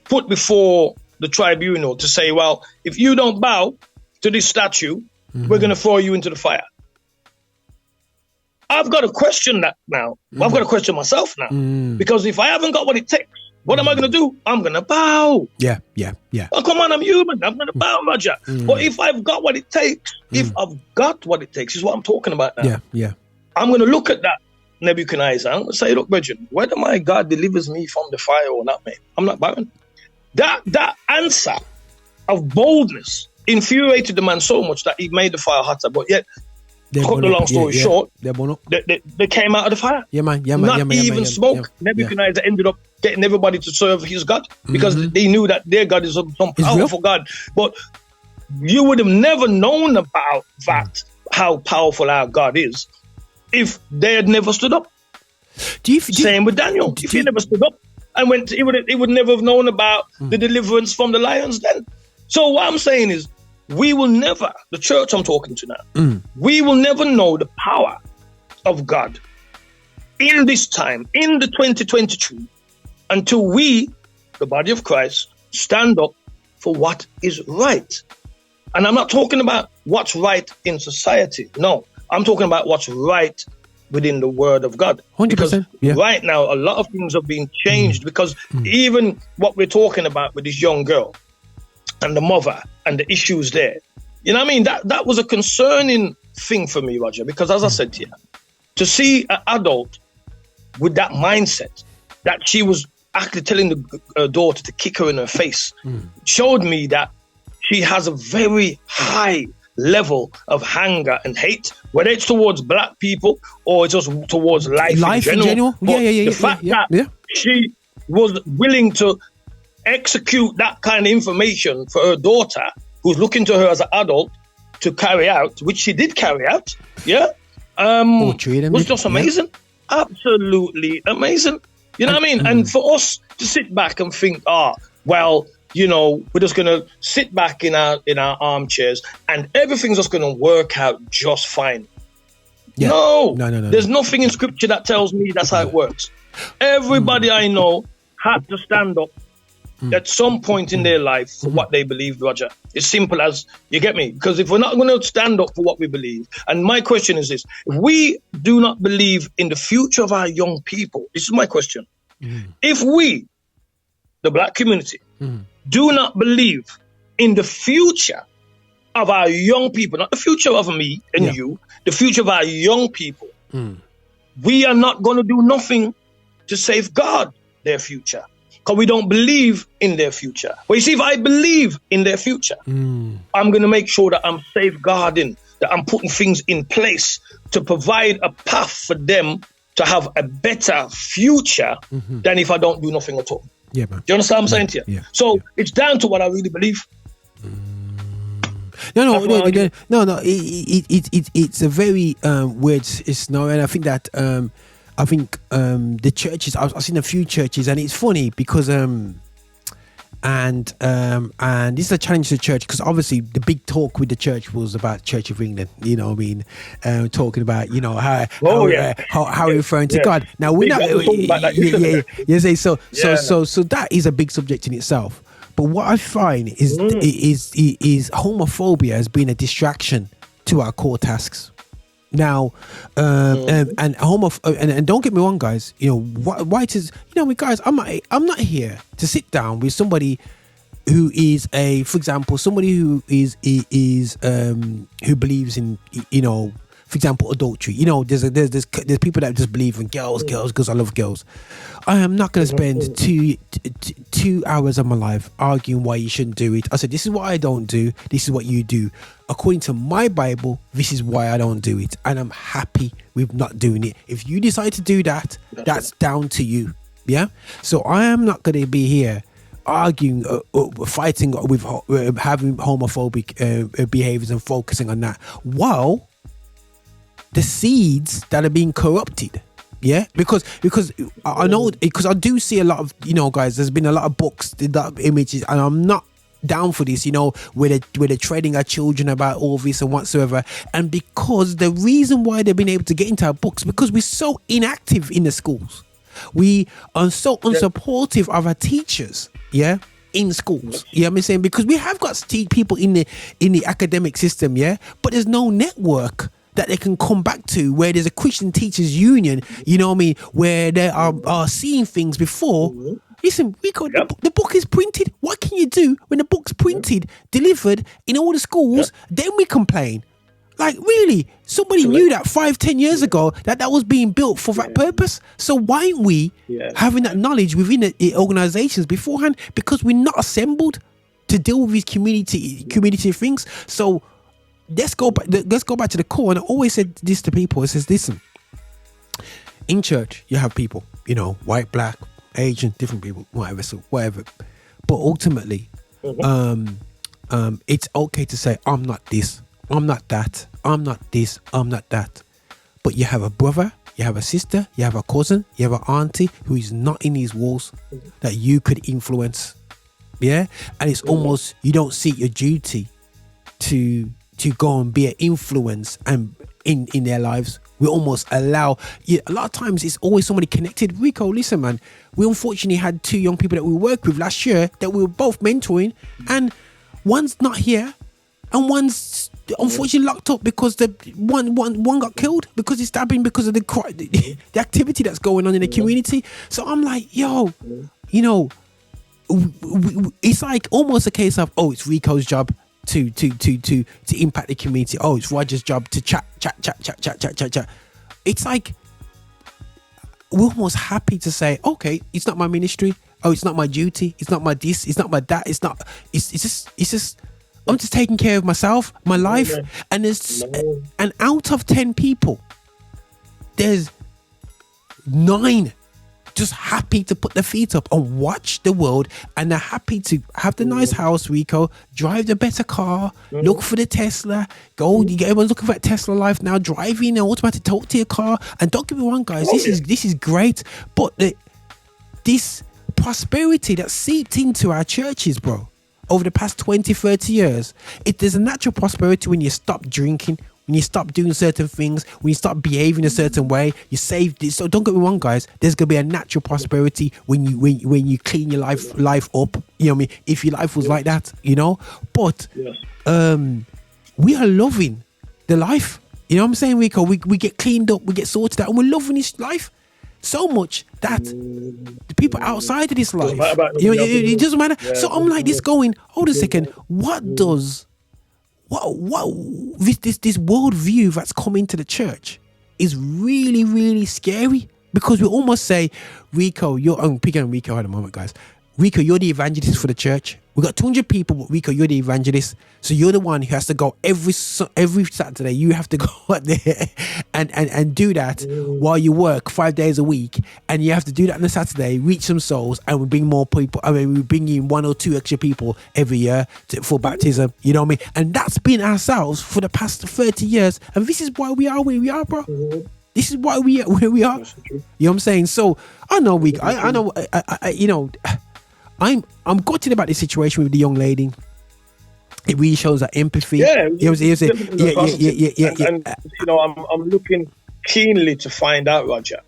S1: put before the tribunal to say, well, if you don't bow to this statue, we're going to throw you into the fire. I've got to question that now. I've got to question myself now. Because if I haven't got what it takes, what am I going to do? I'm going to bow.
S3: Yeah.
S1: Oh, come on, I'm human. I'm going to bow, Roger. But if I've got what it takes, is what I'm talking about now.
S3: Yeah.
S1: I'm going to look at that Nebuchadnezzar and say, look, Bridget, whether my God delivers me from the fire or not, mate, I'm not bowing. That answer of boldness infuriated the man so much that he made the fire hotter. But yet, cut the long story short, they came out of the fire. Not even smoke. Nebuchadnezzar ended up getting everybody to serve his God because they knew that their God is some powerful God. But you would have never known about that, how powerful our God is, if they had never stood up. Same with Daniel. If he never stood up and went, he would never have known about the deliverance from the lions then. So what I'm saying is, we will never, the church I'm talking to now, we will never know the power of God in this time, in the 2022, until we, the body of Christ, stand up for what is right. And I'm not talking about what's right in society. No, I'm talking about what's right within the word of God.
S3: 100%.
S1: Because right now, a lot of things have been changed because even what we're talking about with this young girl and the mother and the issues there, you know what I mean? That was a concerning thing for me, Roger, because as I said to you, to see an adult with that mindset that she was actually telling her daughter to kick her in her face showed me that she has a very high level of anger and hate, whether it's towards black people or it's just towards life in general. The fact that she was willing to execute that kind of information for her daughter, who's looking to her as an adult to carry out, which she did carry out, was just amazing. Absolutely amazing. You know what I mean? And for us to sit back and think, well, we're just going to sit back in our armchairs and everything's just going to work out just fine. Yeah. No. There's nothing in scripture that tells me that's how it works. Everybody I know had to stand up at some point in their life for what they believed, Roger. It's simple as, you get me? Because if we're not going to stand up for what we believe, and my question is this, if we do not believe in the future of our young people, this is my question. If we, the black community, do not believe in the future of our young people, not the future of me and you, the future of our young people, we are not going to do nothing to safeguard their future because we don't believe in their future. But you see, if I believe in their future, I'm going to make sure that I'm safeguarding, that I'm putting things in place to provide a path for them to have a better future than if I don't do nothing at all.
S3: Yeah, man.
S1: Do you understand what I'm saying to you?
S3: Yeah.
S1: So it's down to what I really believe.
S3: No. It's a very weird scenario, and I think that the churches. I've seen a few churches, and it's funny because and this is a challenge to the church, because obviously the big talk with the church was about Church of England. You know what I mean? Talking about how we're referring to God. Now we're not. So that is a big subject in itself. But what I find is homophobia has been a distraction to our core tasks. Now, and don't get me wrong, guys. White is, guys. I'm not here to sit down with somebody who is for example, somebody who is who believes in, for example, adultery. There's people that just believe in girls because I love girls. I am not going to spend 2 hours of my life arguing why you shouldn't do it. I said, this is what I don't do. This is what you do. According to my Bible, this is why I don't do it. And I'm happy with not doing it. If you decide to do that, that's down to you. Yeah. So I am not going to be here arguing, fighting with having homophobic behaviors and focusing on that, while the seeds that are being corrupted. Yeah, because I know, because I do see a lot of, guys, there's been a lot of books, a lot of images, and I'm not down for this, where they're trading our children about all this and whatsoever. And because the reason why they've been able to get into our books, because we're so inactive in the schools. We are so unsupportive of our teachers, in schools. You know what I'm saying? Because we have got people in the academic system, but there's no network that they can come back to where there's a Christian Teachers Union, where they are seeing things before. Listen, Rico, the book is printed. What can you do when the book's printed, delivered in all the schools? Then we complain. Like, really? Somebody knew that 5-10 years ago that was being built for that purpose. So why aren't we having that knowledge within the organizations beforehand? Because we're not assembled to deal with these community things. So let's go back to the core. And I always said this to people. It says, listen, in church you have people, white, black, Asian, different people, whatever. But ultimately, it's okay to say, I'm not this, I'm not that, I'm not this, I'm not that. But you have a brother, you have a sister, you have a cousin, you have an auntie who is not in these walls that you could influence. Yeah? And it's almost, you don't see your duty to go and be an influence and in their lives. We almost allow, a lot of times it's always somebody connected. Rico, listen, man, we unfortunately had 2 young people that we worked with last year that we were both mentoring, and one's not here and one's unfortunately locked up because the one got killed because he's stabbing because of the activity that's going on in the community. So I'm like, it's like almost a case of, it's Rico's job to impact the community. It's Roger's job to chat. It's like we're almost happy to say, okay, it's not my ministry. It's not my duty. It's not my this. It's not my that. It's just I'm just taking care of myself, my life. And and out of 10 people, there's 9 just happy to put their feet up and watch the world, and they're happy to have the nice house, Rico, drive the better car, look for the Tesla, everyone's looking for that Tesla life now, driving an automatic talk to your car. And don't get me wrong, guys, this is great, but this prosperity that seeped into our churches, bro, over the past 20, 30 years. There's a natural prosperity when you stop drinking, when you stop doing certain things, when you stop behaving a certain way, you save this. So don't get me wrong, guys. There's gonna be a natural prosperity when you clean your life up. You know what I mean? If your life was like that, you know. But we are loving the life. You know what I'm saying, Rico? We get cleaned up, we get sorted out, and we're loving this life so much that the people outside of this life, you know, it doesn't matter. So I'm like this going, hold a second, what this worldview that's come into the church is really, really scary, because we almost say, Rico, I'm picking on Rico at the moment, guys. Rico, you're the evangelist for the church. We got 200 people, but Rico, you're the evangelist. So you're the one who has to go every Saturday. You have to go out there and do that while you work 5 days a week. And you have to do that on a Saturday, reach some souls, and we bring more people. I mean, we bring in 1 or 2 extra people every year for baptism. You know what I mean? And that's been ourselves for the past 30 years. And this is why we are where we are, bro. This is why we are where we are. You know what I'm saying? So I know I know, you know, I'm gutted about this situation with the young lady. It really shows that empathy.
S1: Yeah,
S3: yeah.
S1: And you know, I'm looking keenly to find out, Roger,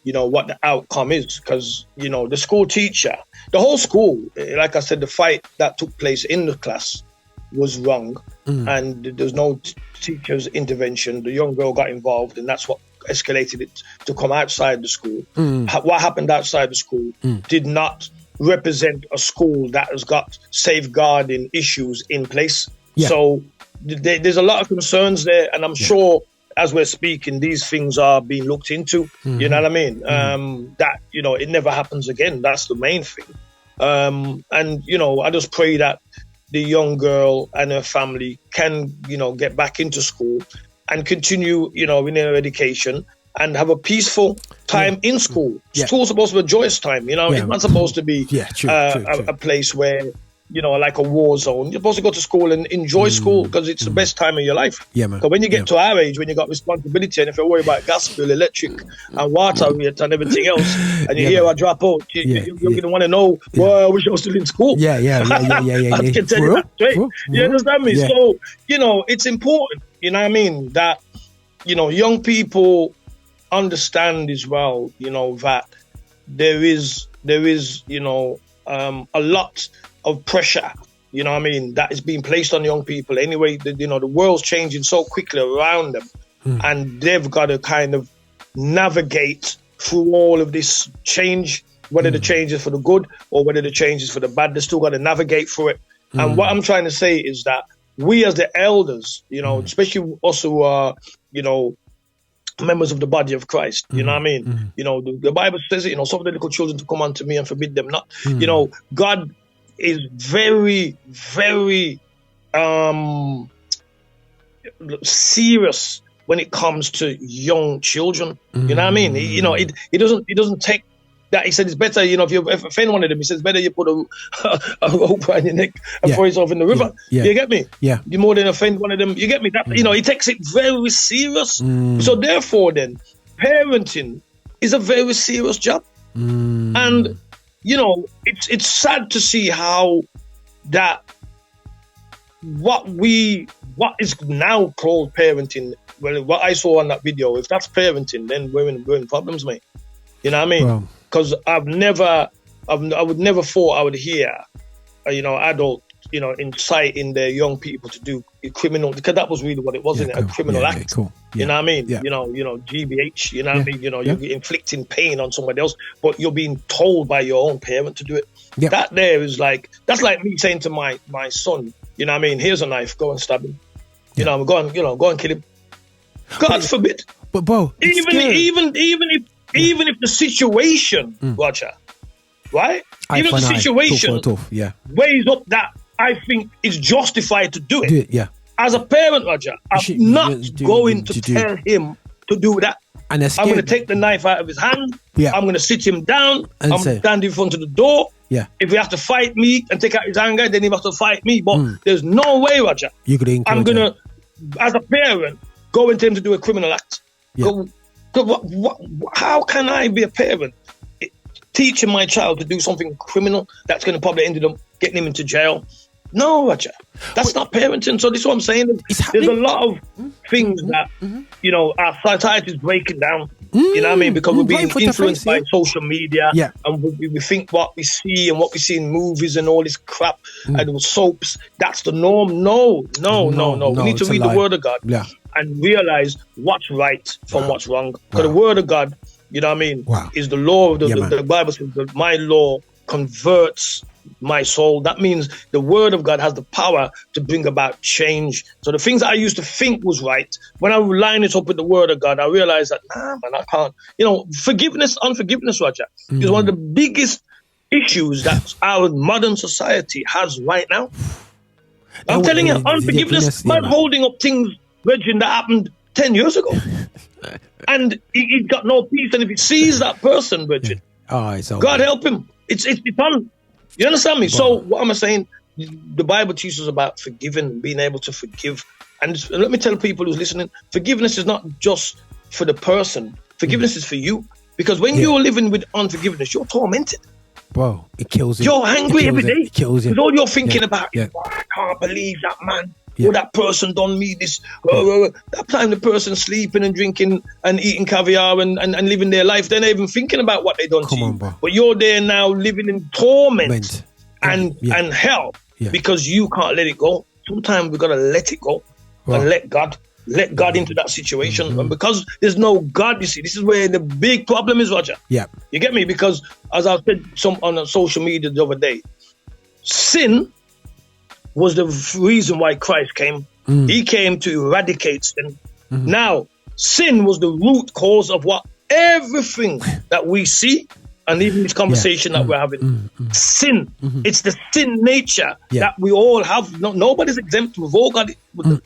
S1: you know, what the outcome is, because you know, the school teacher, the whole school, like I said, the fight that took place in the class was wrong, and there's no teacher's intervention. The young girl got involved, and that's what escalated it to come outside the school. What happened outside the school did not represent a school that has got safeguarding issues in place. So there's a lot of concerns there, and I'm sure as we're speaking, these things are being looked into. You know what I mean? That, you know, it never happens again. That's the main thing. And, you know, I just pray that the young girl and her family can, you know, get back into school and continue, you know, in their education and have a peaceful time in school. School's supposed to be a joyous time, you know. It's not supposed to be a place where, you know, like a war zone. You're supposed to go to school and enjoy school, because it's the best time of your life. Because when you get to our age, when you got responsibility, and if you worry about gas bill, electric and water rate and everything else, and you hear I drop out, you're going to want to know, well, I wish I was still in school. I can tell you that straight. You understand me? So, you know, it's important, you know what I mean, that, you know, young people understand as well, you know, that there is, you know, a lot of pressure, you know what I mean, that is being placed on young people. Anyway, you know, the world's changing so quickly around them, and they've got to kind of navigate through all of this change, whether the change is for the good or whether the change is for the bad. They still got to navigate through it. And what I'm trying to say is that we as the elders, you know, especially us who are, you know, members of the body of Christ, you know what I mean? You know, the Bible says it, you know, suffer the little children to come unto me and forbid them not. You know, God is very, very serious when it comes to young children. You know what I mean? You know, it doesn't take that. He said it's better, you know, if you offend one of them, he says it's better you put a rope around your neck and throw yourself in the river. You get me? You more than offend one of them. You get me? That, you know, he takes it very serious. So therefore then, parenting is a very serious job. And, you know, it's sad to see how that what is now called parenting, well, what I saw on that video, if that's parenting, then we're in problems, mate. You know what I mean? Because I would never thought I would hear, you know, adult, you know, inciting their young people to do a criminal, because that was really what it was, isn't it? A criminal act. You know what I mean? You know, GBH, you know what I mean? You know, you're inflicting pain on somebody else, but you're being told by your own parent to do it. That there is like, that's like me saying to my son, you know what I mean? Here's a knife, go and stab him. You know, go and kill him. God forbid.
S3: But bro,
S1: even if the situation, Roger, right? Even if the situation weighs up that I think is justified to do it. As a parent, Roger, I'm not going to tell him to do that. And I'm going to take the knife out of his hand. I'm going to sit him down. I'm standing in front of the door. If he has to fight me and take out his anger, then he has to fight me. But there's no way, Roger. I'm going to, as a parent, go and tell him to do a criminal act. How can I be a parent teaching my child to do something criminal that's going to probably end up getting him into jail. No, Roger, that's not parenting. So this is what I'm saying. There's a lot of things that, you know, our society is breaking down. You know what I mean? Because we're being influenced by social media. And we think what we see and what we see in movies and all this crap and soaps, that's the norm. No. We need to read the Word of God and realize what's right from what's wrong. Because the Word of God, you know what I mean, is the law. The Bible says that my law converts my soul. That means the Word of God has the power to bring about change. So the things that I used to think was right, when I line it up with the Word of God, I realize that, man, I can't. You know, unforgiveness, Roger, is one of the biggest issues that our modern society has right now. I'm telling you, unforgiveness, man, holding up things, Reggie, that happened 10 years ago. And he's got no peace. And if he sees that person, Reggie, God help him. It's on. You understand me? So what am I saying? The Bible teaches about forgiving, being able to forgive. And let me tell people who's listening, forgiveness is not just for the person. Forgiveness is for you. Because when you're living with unforgiveness, you're tormented.
S3: Bro, it kills you.
S1: You're angry every day.
S3: It kills you.
S1: Because all you're thinking about is, I can't believe that man. Or that person done me this. That time the person sleeping and drinking and eating caviar and living their life, they're not even thinking about what they done to you. Bro. But you're there now living in torment and hell because you can't let it go. Sometimes we got to let it go and let God into that situation. And because there's no God, you see, this is where the big problem is, Roger. You get me? Because as I said on social media the other day, sin was the reason why Christ came. He came to eradicate sin. Now, sin was the root cause of what everything that we see and even this conversation that we're having. Sin. It's the sin nature that we all have. Nobody's exempt. We've all got it.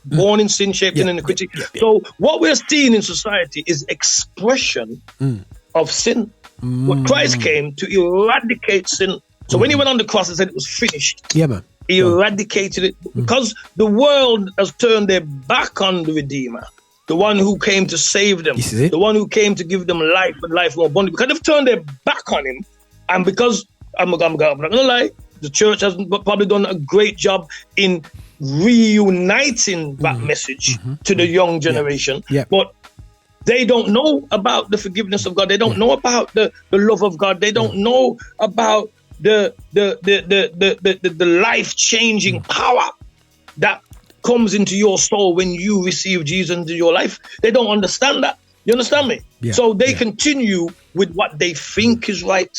S1: Born in sin, shaped in iniquity. So what we're seeing in society is expression of sin. But Christ came to eradicate sin. So when he went on the cross and said it was finished, he eradicated it because the world has turned their back on the Redeemer, the one who came to save them, the one who came to give them life and life more abundantly. Because they've turned their back on him, and because I'm not gonna lie, the church has probably done a great job in reuniting that message to the young generation, but they don't know about the forgiveness of God. They don't know about the love of God. They don't know about the life-changing power that comes into your soul when you receive Jesus into your life. They don't understand that. You understand me? So they continue with what they think is right.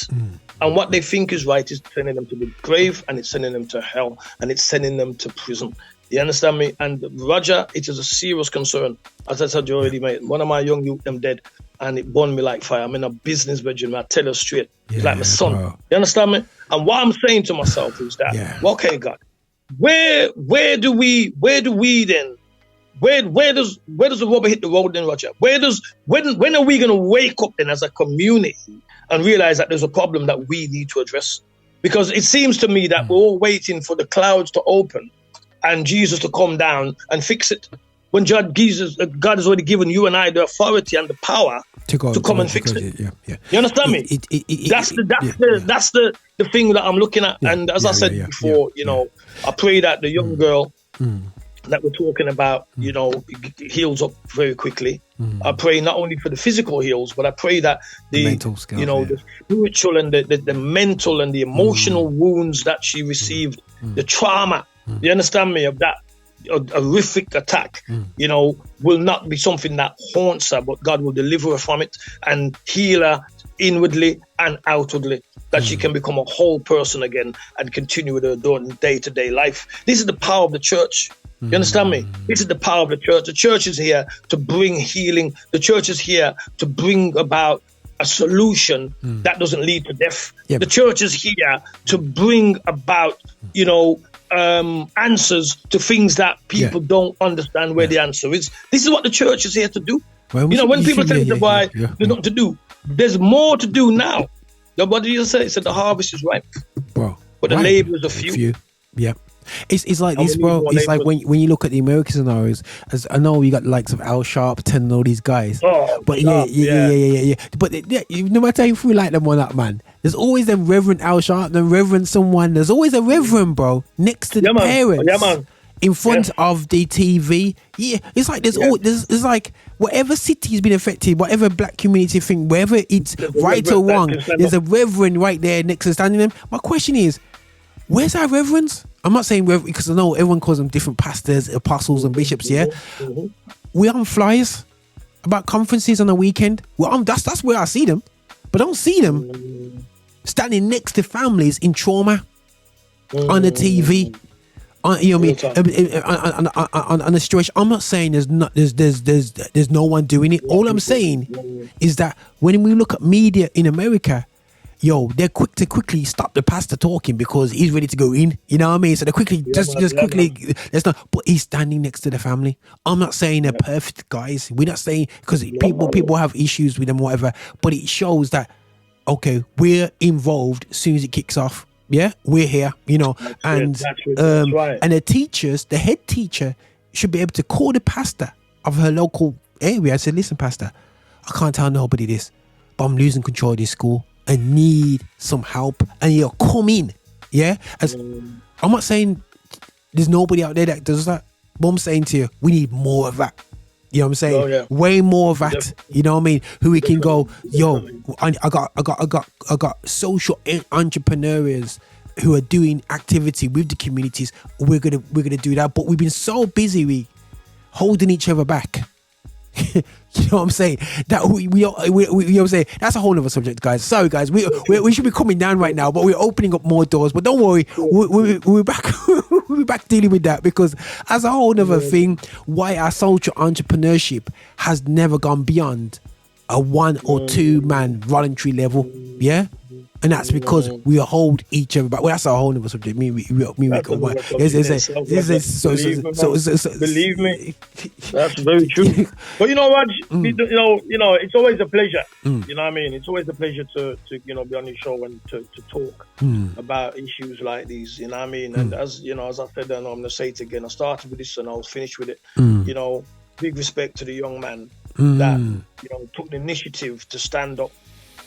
S1: And what they think is right is sending them to the grave, and it's sending them to hell, and it's sending them to prison. You understand me? And Roger, it is a serious concern. As I said already, mate, one of my young youth, them dead, and it burned me like fire. I'm in a business bedroom, I tell you straight. It's like my son. Bro. You understand me? And what I'm saying to myself is that, okay, God, where does the rubber hit the road then, Roger? When are we gonna wake up then as a community and realize that there's a problem that we need to address? Because it seems to me that we're all waiting for the clouds to open and Jesus to come down and fix it. When God has already given you and I the authority and the power to come and fix it. You understand me? That's the thing that I'm looking at. And as I said before, you know, I pray that the young girl that we're talking about, you know, heals up very quickly. I pray not only for the physical heals, but I pray that the mental skills, the spiritual and the mental and the emotional wounds that she received, the trauma, you understand me, of that horrific attack, you know, will not be something that haunts her, but God will deliver her from it and heal her inwardly and outwardly, that she can become a whole person again and continue with her day-to-day life. This is the power of the church. You understand me? This is the power of the church. The church is here to bring healing. The church is here to bring about a solution that doesn't lead to death. The church is here to bring about, you know, answers to things that people don't understand where the answer is. This is what the church is here to do. Well, you know, when people say why there's nothing to do, there's more to do now. What did you say? It said the harvest is ripe, bro, but the laborers are few.
S3: It's like this, bro. It's like when you look at the American scenarios, as I know you got the likes of Al Sharpton and all these guys. But yeah. But no matter if we like them or not, man, there's always a Reverend Al Sharpton, Reverend someone. There's always a Reverend, bro, next to the parents.
S1: Yeah, man.
S3: In front of the TV, it's like there's like whatever city's been affected, whatever black community thing, wherever it's right or wrong, there's a reverend right there next to standing them. My question is, where's our reverends? I'm not saying reverend because I know everyone calls them different pastors, apostles, and bishops. Yeah, we're on flyers about conferences on the weekend. Well, that's where I see them, but I don't see them standing next to families in trauma on the TV. You know what I mean? On a situation, I'm not saying there's no one doing it. All I'm saying is that when we look at media in America, they're quick to quickly stop the pastor talking because he's ready to go in. You know what I mean? So they quickly quickly. But he's standing next to the family. I'm not saying they're perfect guys. We're not saying because people have issues with them, whatever. But it shows that we're involved as soon as it kicks off. Yeah, we're here, and right. And the head teacher should be able to call the pastor of her local area and say, listen, pastor, I can't tell nobody this, but I'm losing control of this school. I need some help, and you'll come in. Yeah, I'm not saying there's nobody out there that does that, but I'm saying to you, we need more of that. You know what I'm saying? Way more of that. Definitely. You know what I mean? Who we can go, I got social entrepreneurs who are doing activity with the communities. We're gonna do that, but we've been so busy holding each other back. You know what I'm saying? That we you know what I'm saying? That's a whole other subject, guys. Sorry, guys. We should be coming down right now, but we're opening up more doors. But don't worry, we're back. We're back dealing with that because as a whole other thing, why our social entrepreneurship has never gone beyond a 1 or 2 man voluntary level. Yeah. And that's because we hold each other back. Well, that's a whole other subject. Me, Rico.
S1: Believe me, that's very true. But you know what? It's always a pleasure. You know what I mean? It's always a pleasure to be on the show and to talk about issues like these. You know what I mean? And as I said, and I'm gonna say it again. I started with this and I'll finish with it. Big respect to the young man that took the initiative to stand up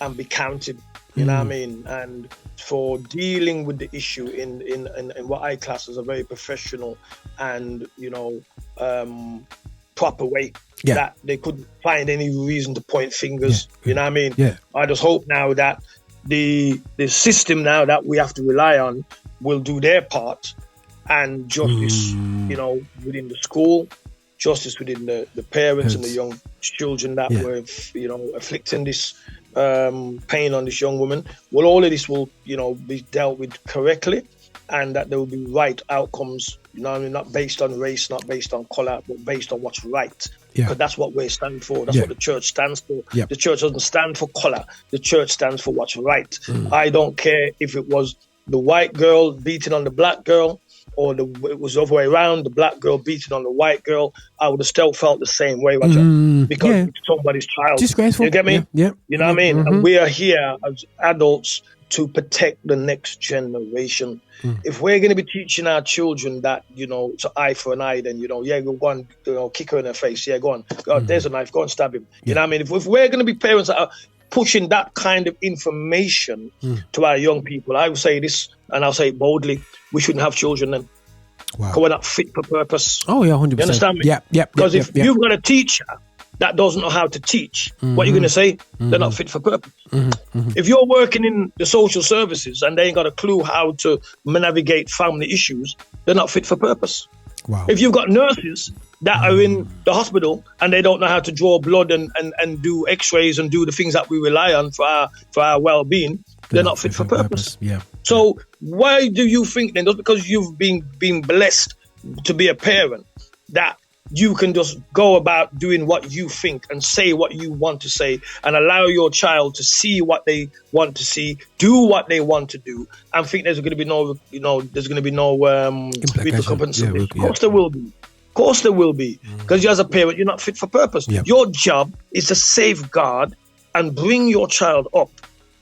S1: and be counted. You know what I mean? And for dealing with the issue in what I class as a very professional and, proper way that they couldn't find any reason to point fingers. You know what I mean? Yeah. I just hope now that the system now that we have to rely on will do their part and justice, within the school, justice within the parents and the young children that were, afflicting this pain on this young woman. Well, all of this will, be dealt with correctly, and that there will be right outcomes. Not based on race, not based on color, but based on what's right. Because that's what we stand for. That's what the church stands for. The church doesn't stand for color. The church stands for what's right. I don't care if it was the white girl beating on the black girl, or it was the other way around, the black girl beating on the white girl. I would have still felt the same way, because it's somebody's child.
S3: Disgraceful.
S1: You get me?
S3: Yeah.
S1: You know what I mean? And we are here as adults to protect the next generation. If we're going to be teaching our children that, it's an eye for an eye, then, go on, kick her in her face. Yeah, go on. God, there's a knife. Go and stab him. You know what I mean? If we're going to be parents that are pushing that kind of information to our young people, I will say this, and I'll say it boldly, we shouldn't have children then.
S3: Wow.
S1: Because we're not fit for purpose.
S3: Oh, yeah, 100%.
S1: You understand me?
S3: Yeah.
S1: Because if you've got a teacher that doesn't know how to teach, what are you going to say? They're not fit for purpose. If you're working in the social services and they ain't got a clue how to navigate family issues, they're not fit for purpose.
S3: Wow.
S1: If you've got nurses that are in the hospital and they don't know how to draw blood and do x-rays and do the things that we rely on for our well-being, they're not fit for purpose.
S3: Yeah.
S1: So why do you think then, just because you've been blessed to be a parent, that you can just go about doing what you think and say what you want to say and allow your child to see what they want to see, do what they want to do, and think there's going to be no repercussions? Of course there will be. Of course there will be. Because you as a parent, you're not fit for purpose. Yep. Your job is to safeguard and bring your child up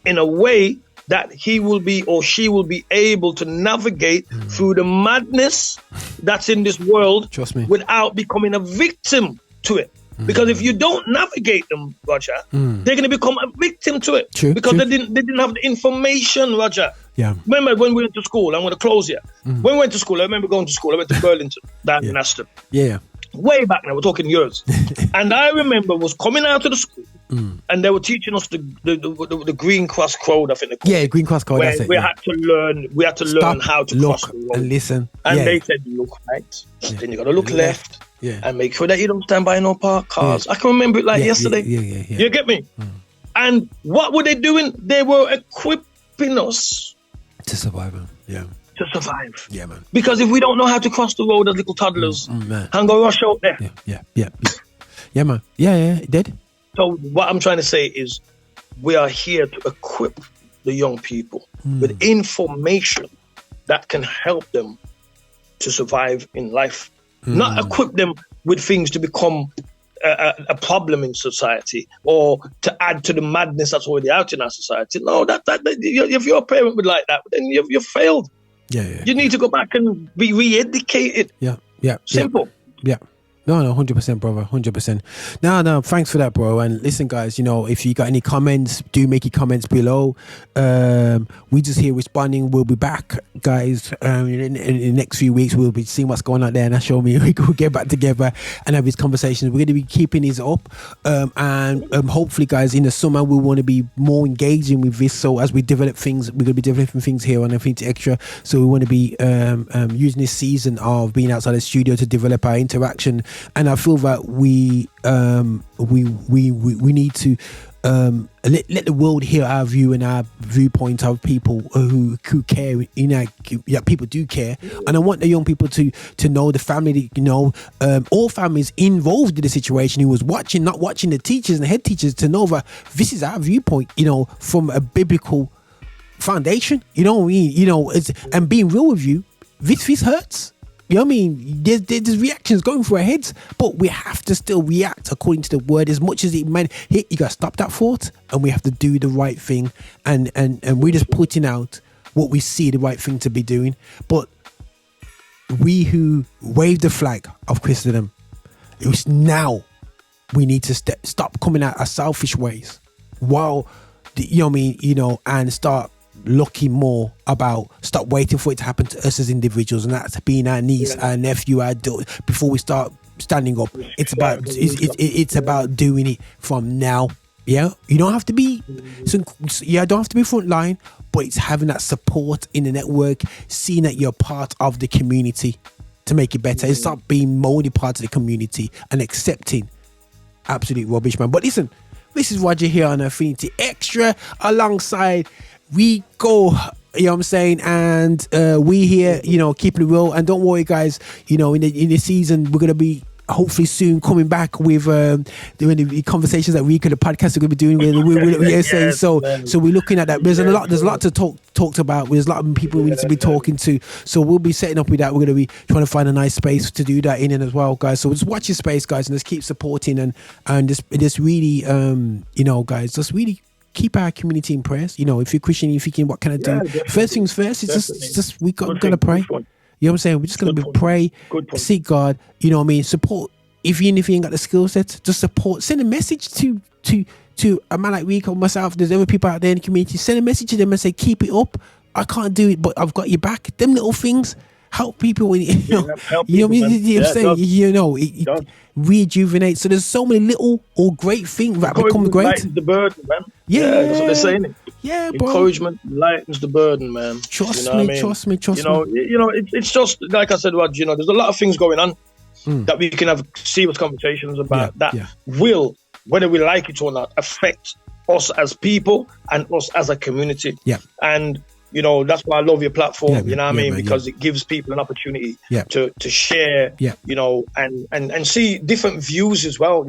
S1: in a way that he will be or she will be able to navigate through the madness that's in this world.
S3: Trust me.
S1: Without becoming a victim to it. Because if you don't navigate them, Roger, they're going to become a victim to it.
S3: True,
S1: because they didn't have the information, Roger.
S3: Yeah.
S1: Remember when we went to school? I'm going to close here. When we went to school, I remember going to school. I went to Burlington, down in Aston.
S3: Yeah.
S1: Way back now, we're talking years. And I remember was coming out of the school, and they were teaching us the Green Cross Code, I think they called it.
S3: Green Cross Code, that's it.
S1: We had to learn how to cross the road.
S3: And listen.
S1: And they said, look right, then you got to look left. Yeah. And make sure that you don't stand by no parked cars. Yeah. I can remember it like yesterday. Yeah. You get me? And what were they doing? They were equipping us
S3: to survive. Yeah.
S1: To survive.
S3: Yeah, man.
S1: Because if we don't know how to cross the road as little toddlers and go rush out there.
S3: Yeah, man. Yeah, it did.
S1: So what I'm trying to say is we are here to equip the young people with information that can help them to survive in life. Not equip them with things to become a problem in society or to add to the madness that's already out in our society. No, that if you're a parent would like that, then you've failed.
S3: Yeah.
S1: You need to go back and be re-educated.
S3: Yeah.
S1: Simple.
S3: Yeah. No, 100%, brother, 100%. No, thanks for that, bro. And listen, guys, if you got any comments, do make your comments below. We just here responding. We'll be back, guys, in the next few weeks. We'll be seeing what's going on there, and that's showing me we could get back together and have these conversations. We're going to be keeping these up, and hopefully, guys, in the summer we want to be more engaging with this. So as we develop things, we're going to be developing things here on Affinity Extra. So we want to be using this season of being outside the studio to develop our interaction. And I feel that we need to let the world hear our view and our viewpoint of people who care. People do care, and I want the young people to know the family. All families involved in the situation who was watching, not watching the teachers and the head teachers, to know that this is our viewpoint. From a biblical foundation. You know what I mean? And being real with you, this hurts. You know what I mean? There's reactions going through our heads, but we have to still react according to the word. As much as it might hit, you got to stop that thought, and we have to do the right thing. And we're just putting out what we see the right thing to be doing. But we who wave the flag of Christendom, it's now we need to stop coming out our selfish ways. And start looking more about, stop waiting for it to happen to us as individuals, and that's being our niece, our nephew, our daughter, before we start standing up. It's about doing it from now. You don't have to be don't have to be front line, but it's having that support in the network, seeing that you're part of the community to make it better. It's not being moldy part of the community and accepting absolute rubbish, man. But listen, this is Roger here on Affinity Extra alongside Rico, you know what I'm saying, and we here, keeping it real. And don't worry, guys, in the season we're gonna be hopefully soon coming back with doing the conversations that Rico, the podcast, we're gonna be doing. So we're looking at that. There's a lot to talk about. There's a lot of people we need to be talking to. So we'll be setting up with that. We're gonna be trying to find a nice space to do that in as well, guys. So just watch your space, guys, and just keep supporting and just really guys, just really keep our community in prayers. If you're Christian, you're thinking, what can I do? First things first, it's just we gotta pray. You know what I'm saying? We're just gonna pray, seek God. You know what I mean? Support. Even if you ain't got the skill set, just support. Send a message to a man like Rico, myself. There's other people out there in the community. Send a message to them and say, keep it up. I can't do it, but I've got your back. Them little things help people. It rejuvenates. So there's so many little or great things that become great.
S1: Lightens the burden, man. Yeah, that's what they're saying.
S3: Yeah, bro.
S1: Encouragement lightens the burden, man.
S3: Trust me.
S1: It's just like I said, Rod. There's a lot of things going on that we can have serious conversations about will, whether we like it or not, affect us as people and us as a community.
S3: Yeah,
S1: and that's why I love your platform, because it gives people an opportunity to share, and see different views as well,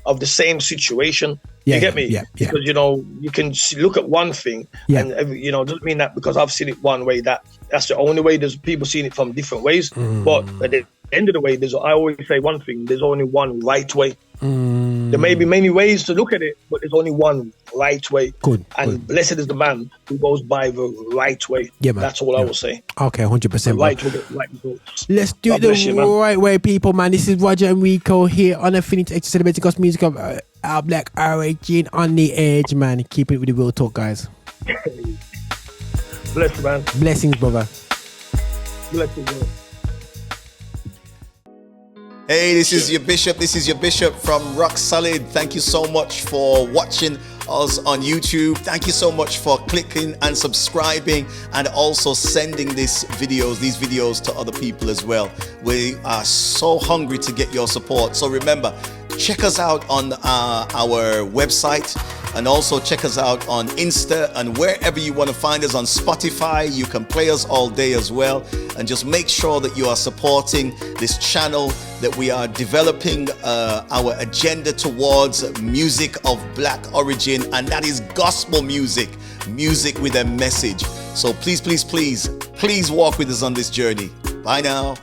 S1: of the same situation. You get me? Because, you can look at one thing and, doesn't mean that because I've seen it one way, that's the only way. There's people seeing it from different ways. But at the end of the way, I always say one thing, there's only one right way. There may be many ways to look at it, but there's only one right way.
S3: Good.
S1: Blessed is the man who goes by the right way.
S3: Yeah, man.
S1: That's all I will say.
S3: Okay, 100%.
S1: Right results.
S3: Let's do it the right way, people, man. This is Roger and Rico here on Affinity X, celebrating gospel music of our black origin on the edge, man. Keep it with the real talk, guys.
S1: Bless, man.
S3: Blessings, brother.
S1: Blessings, man.
S4: Hey, this is your bishop from Rock Solid. Thank you so much for watching us on YouTube. Thank you so much for clicking and subscribing, and also sending these videos to other people as well. We are so hungry to get your support. So remember, check us out on our website, and also check us out on Insta, and wherever you want to find us on Spotify. You can play us all day as well. And just make sure that you are supporting this channel, that we are developing our agenda towards music of black origin, and that is gospel music with a message. So please walk with us on this journey. Bye now.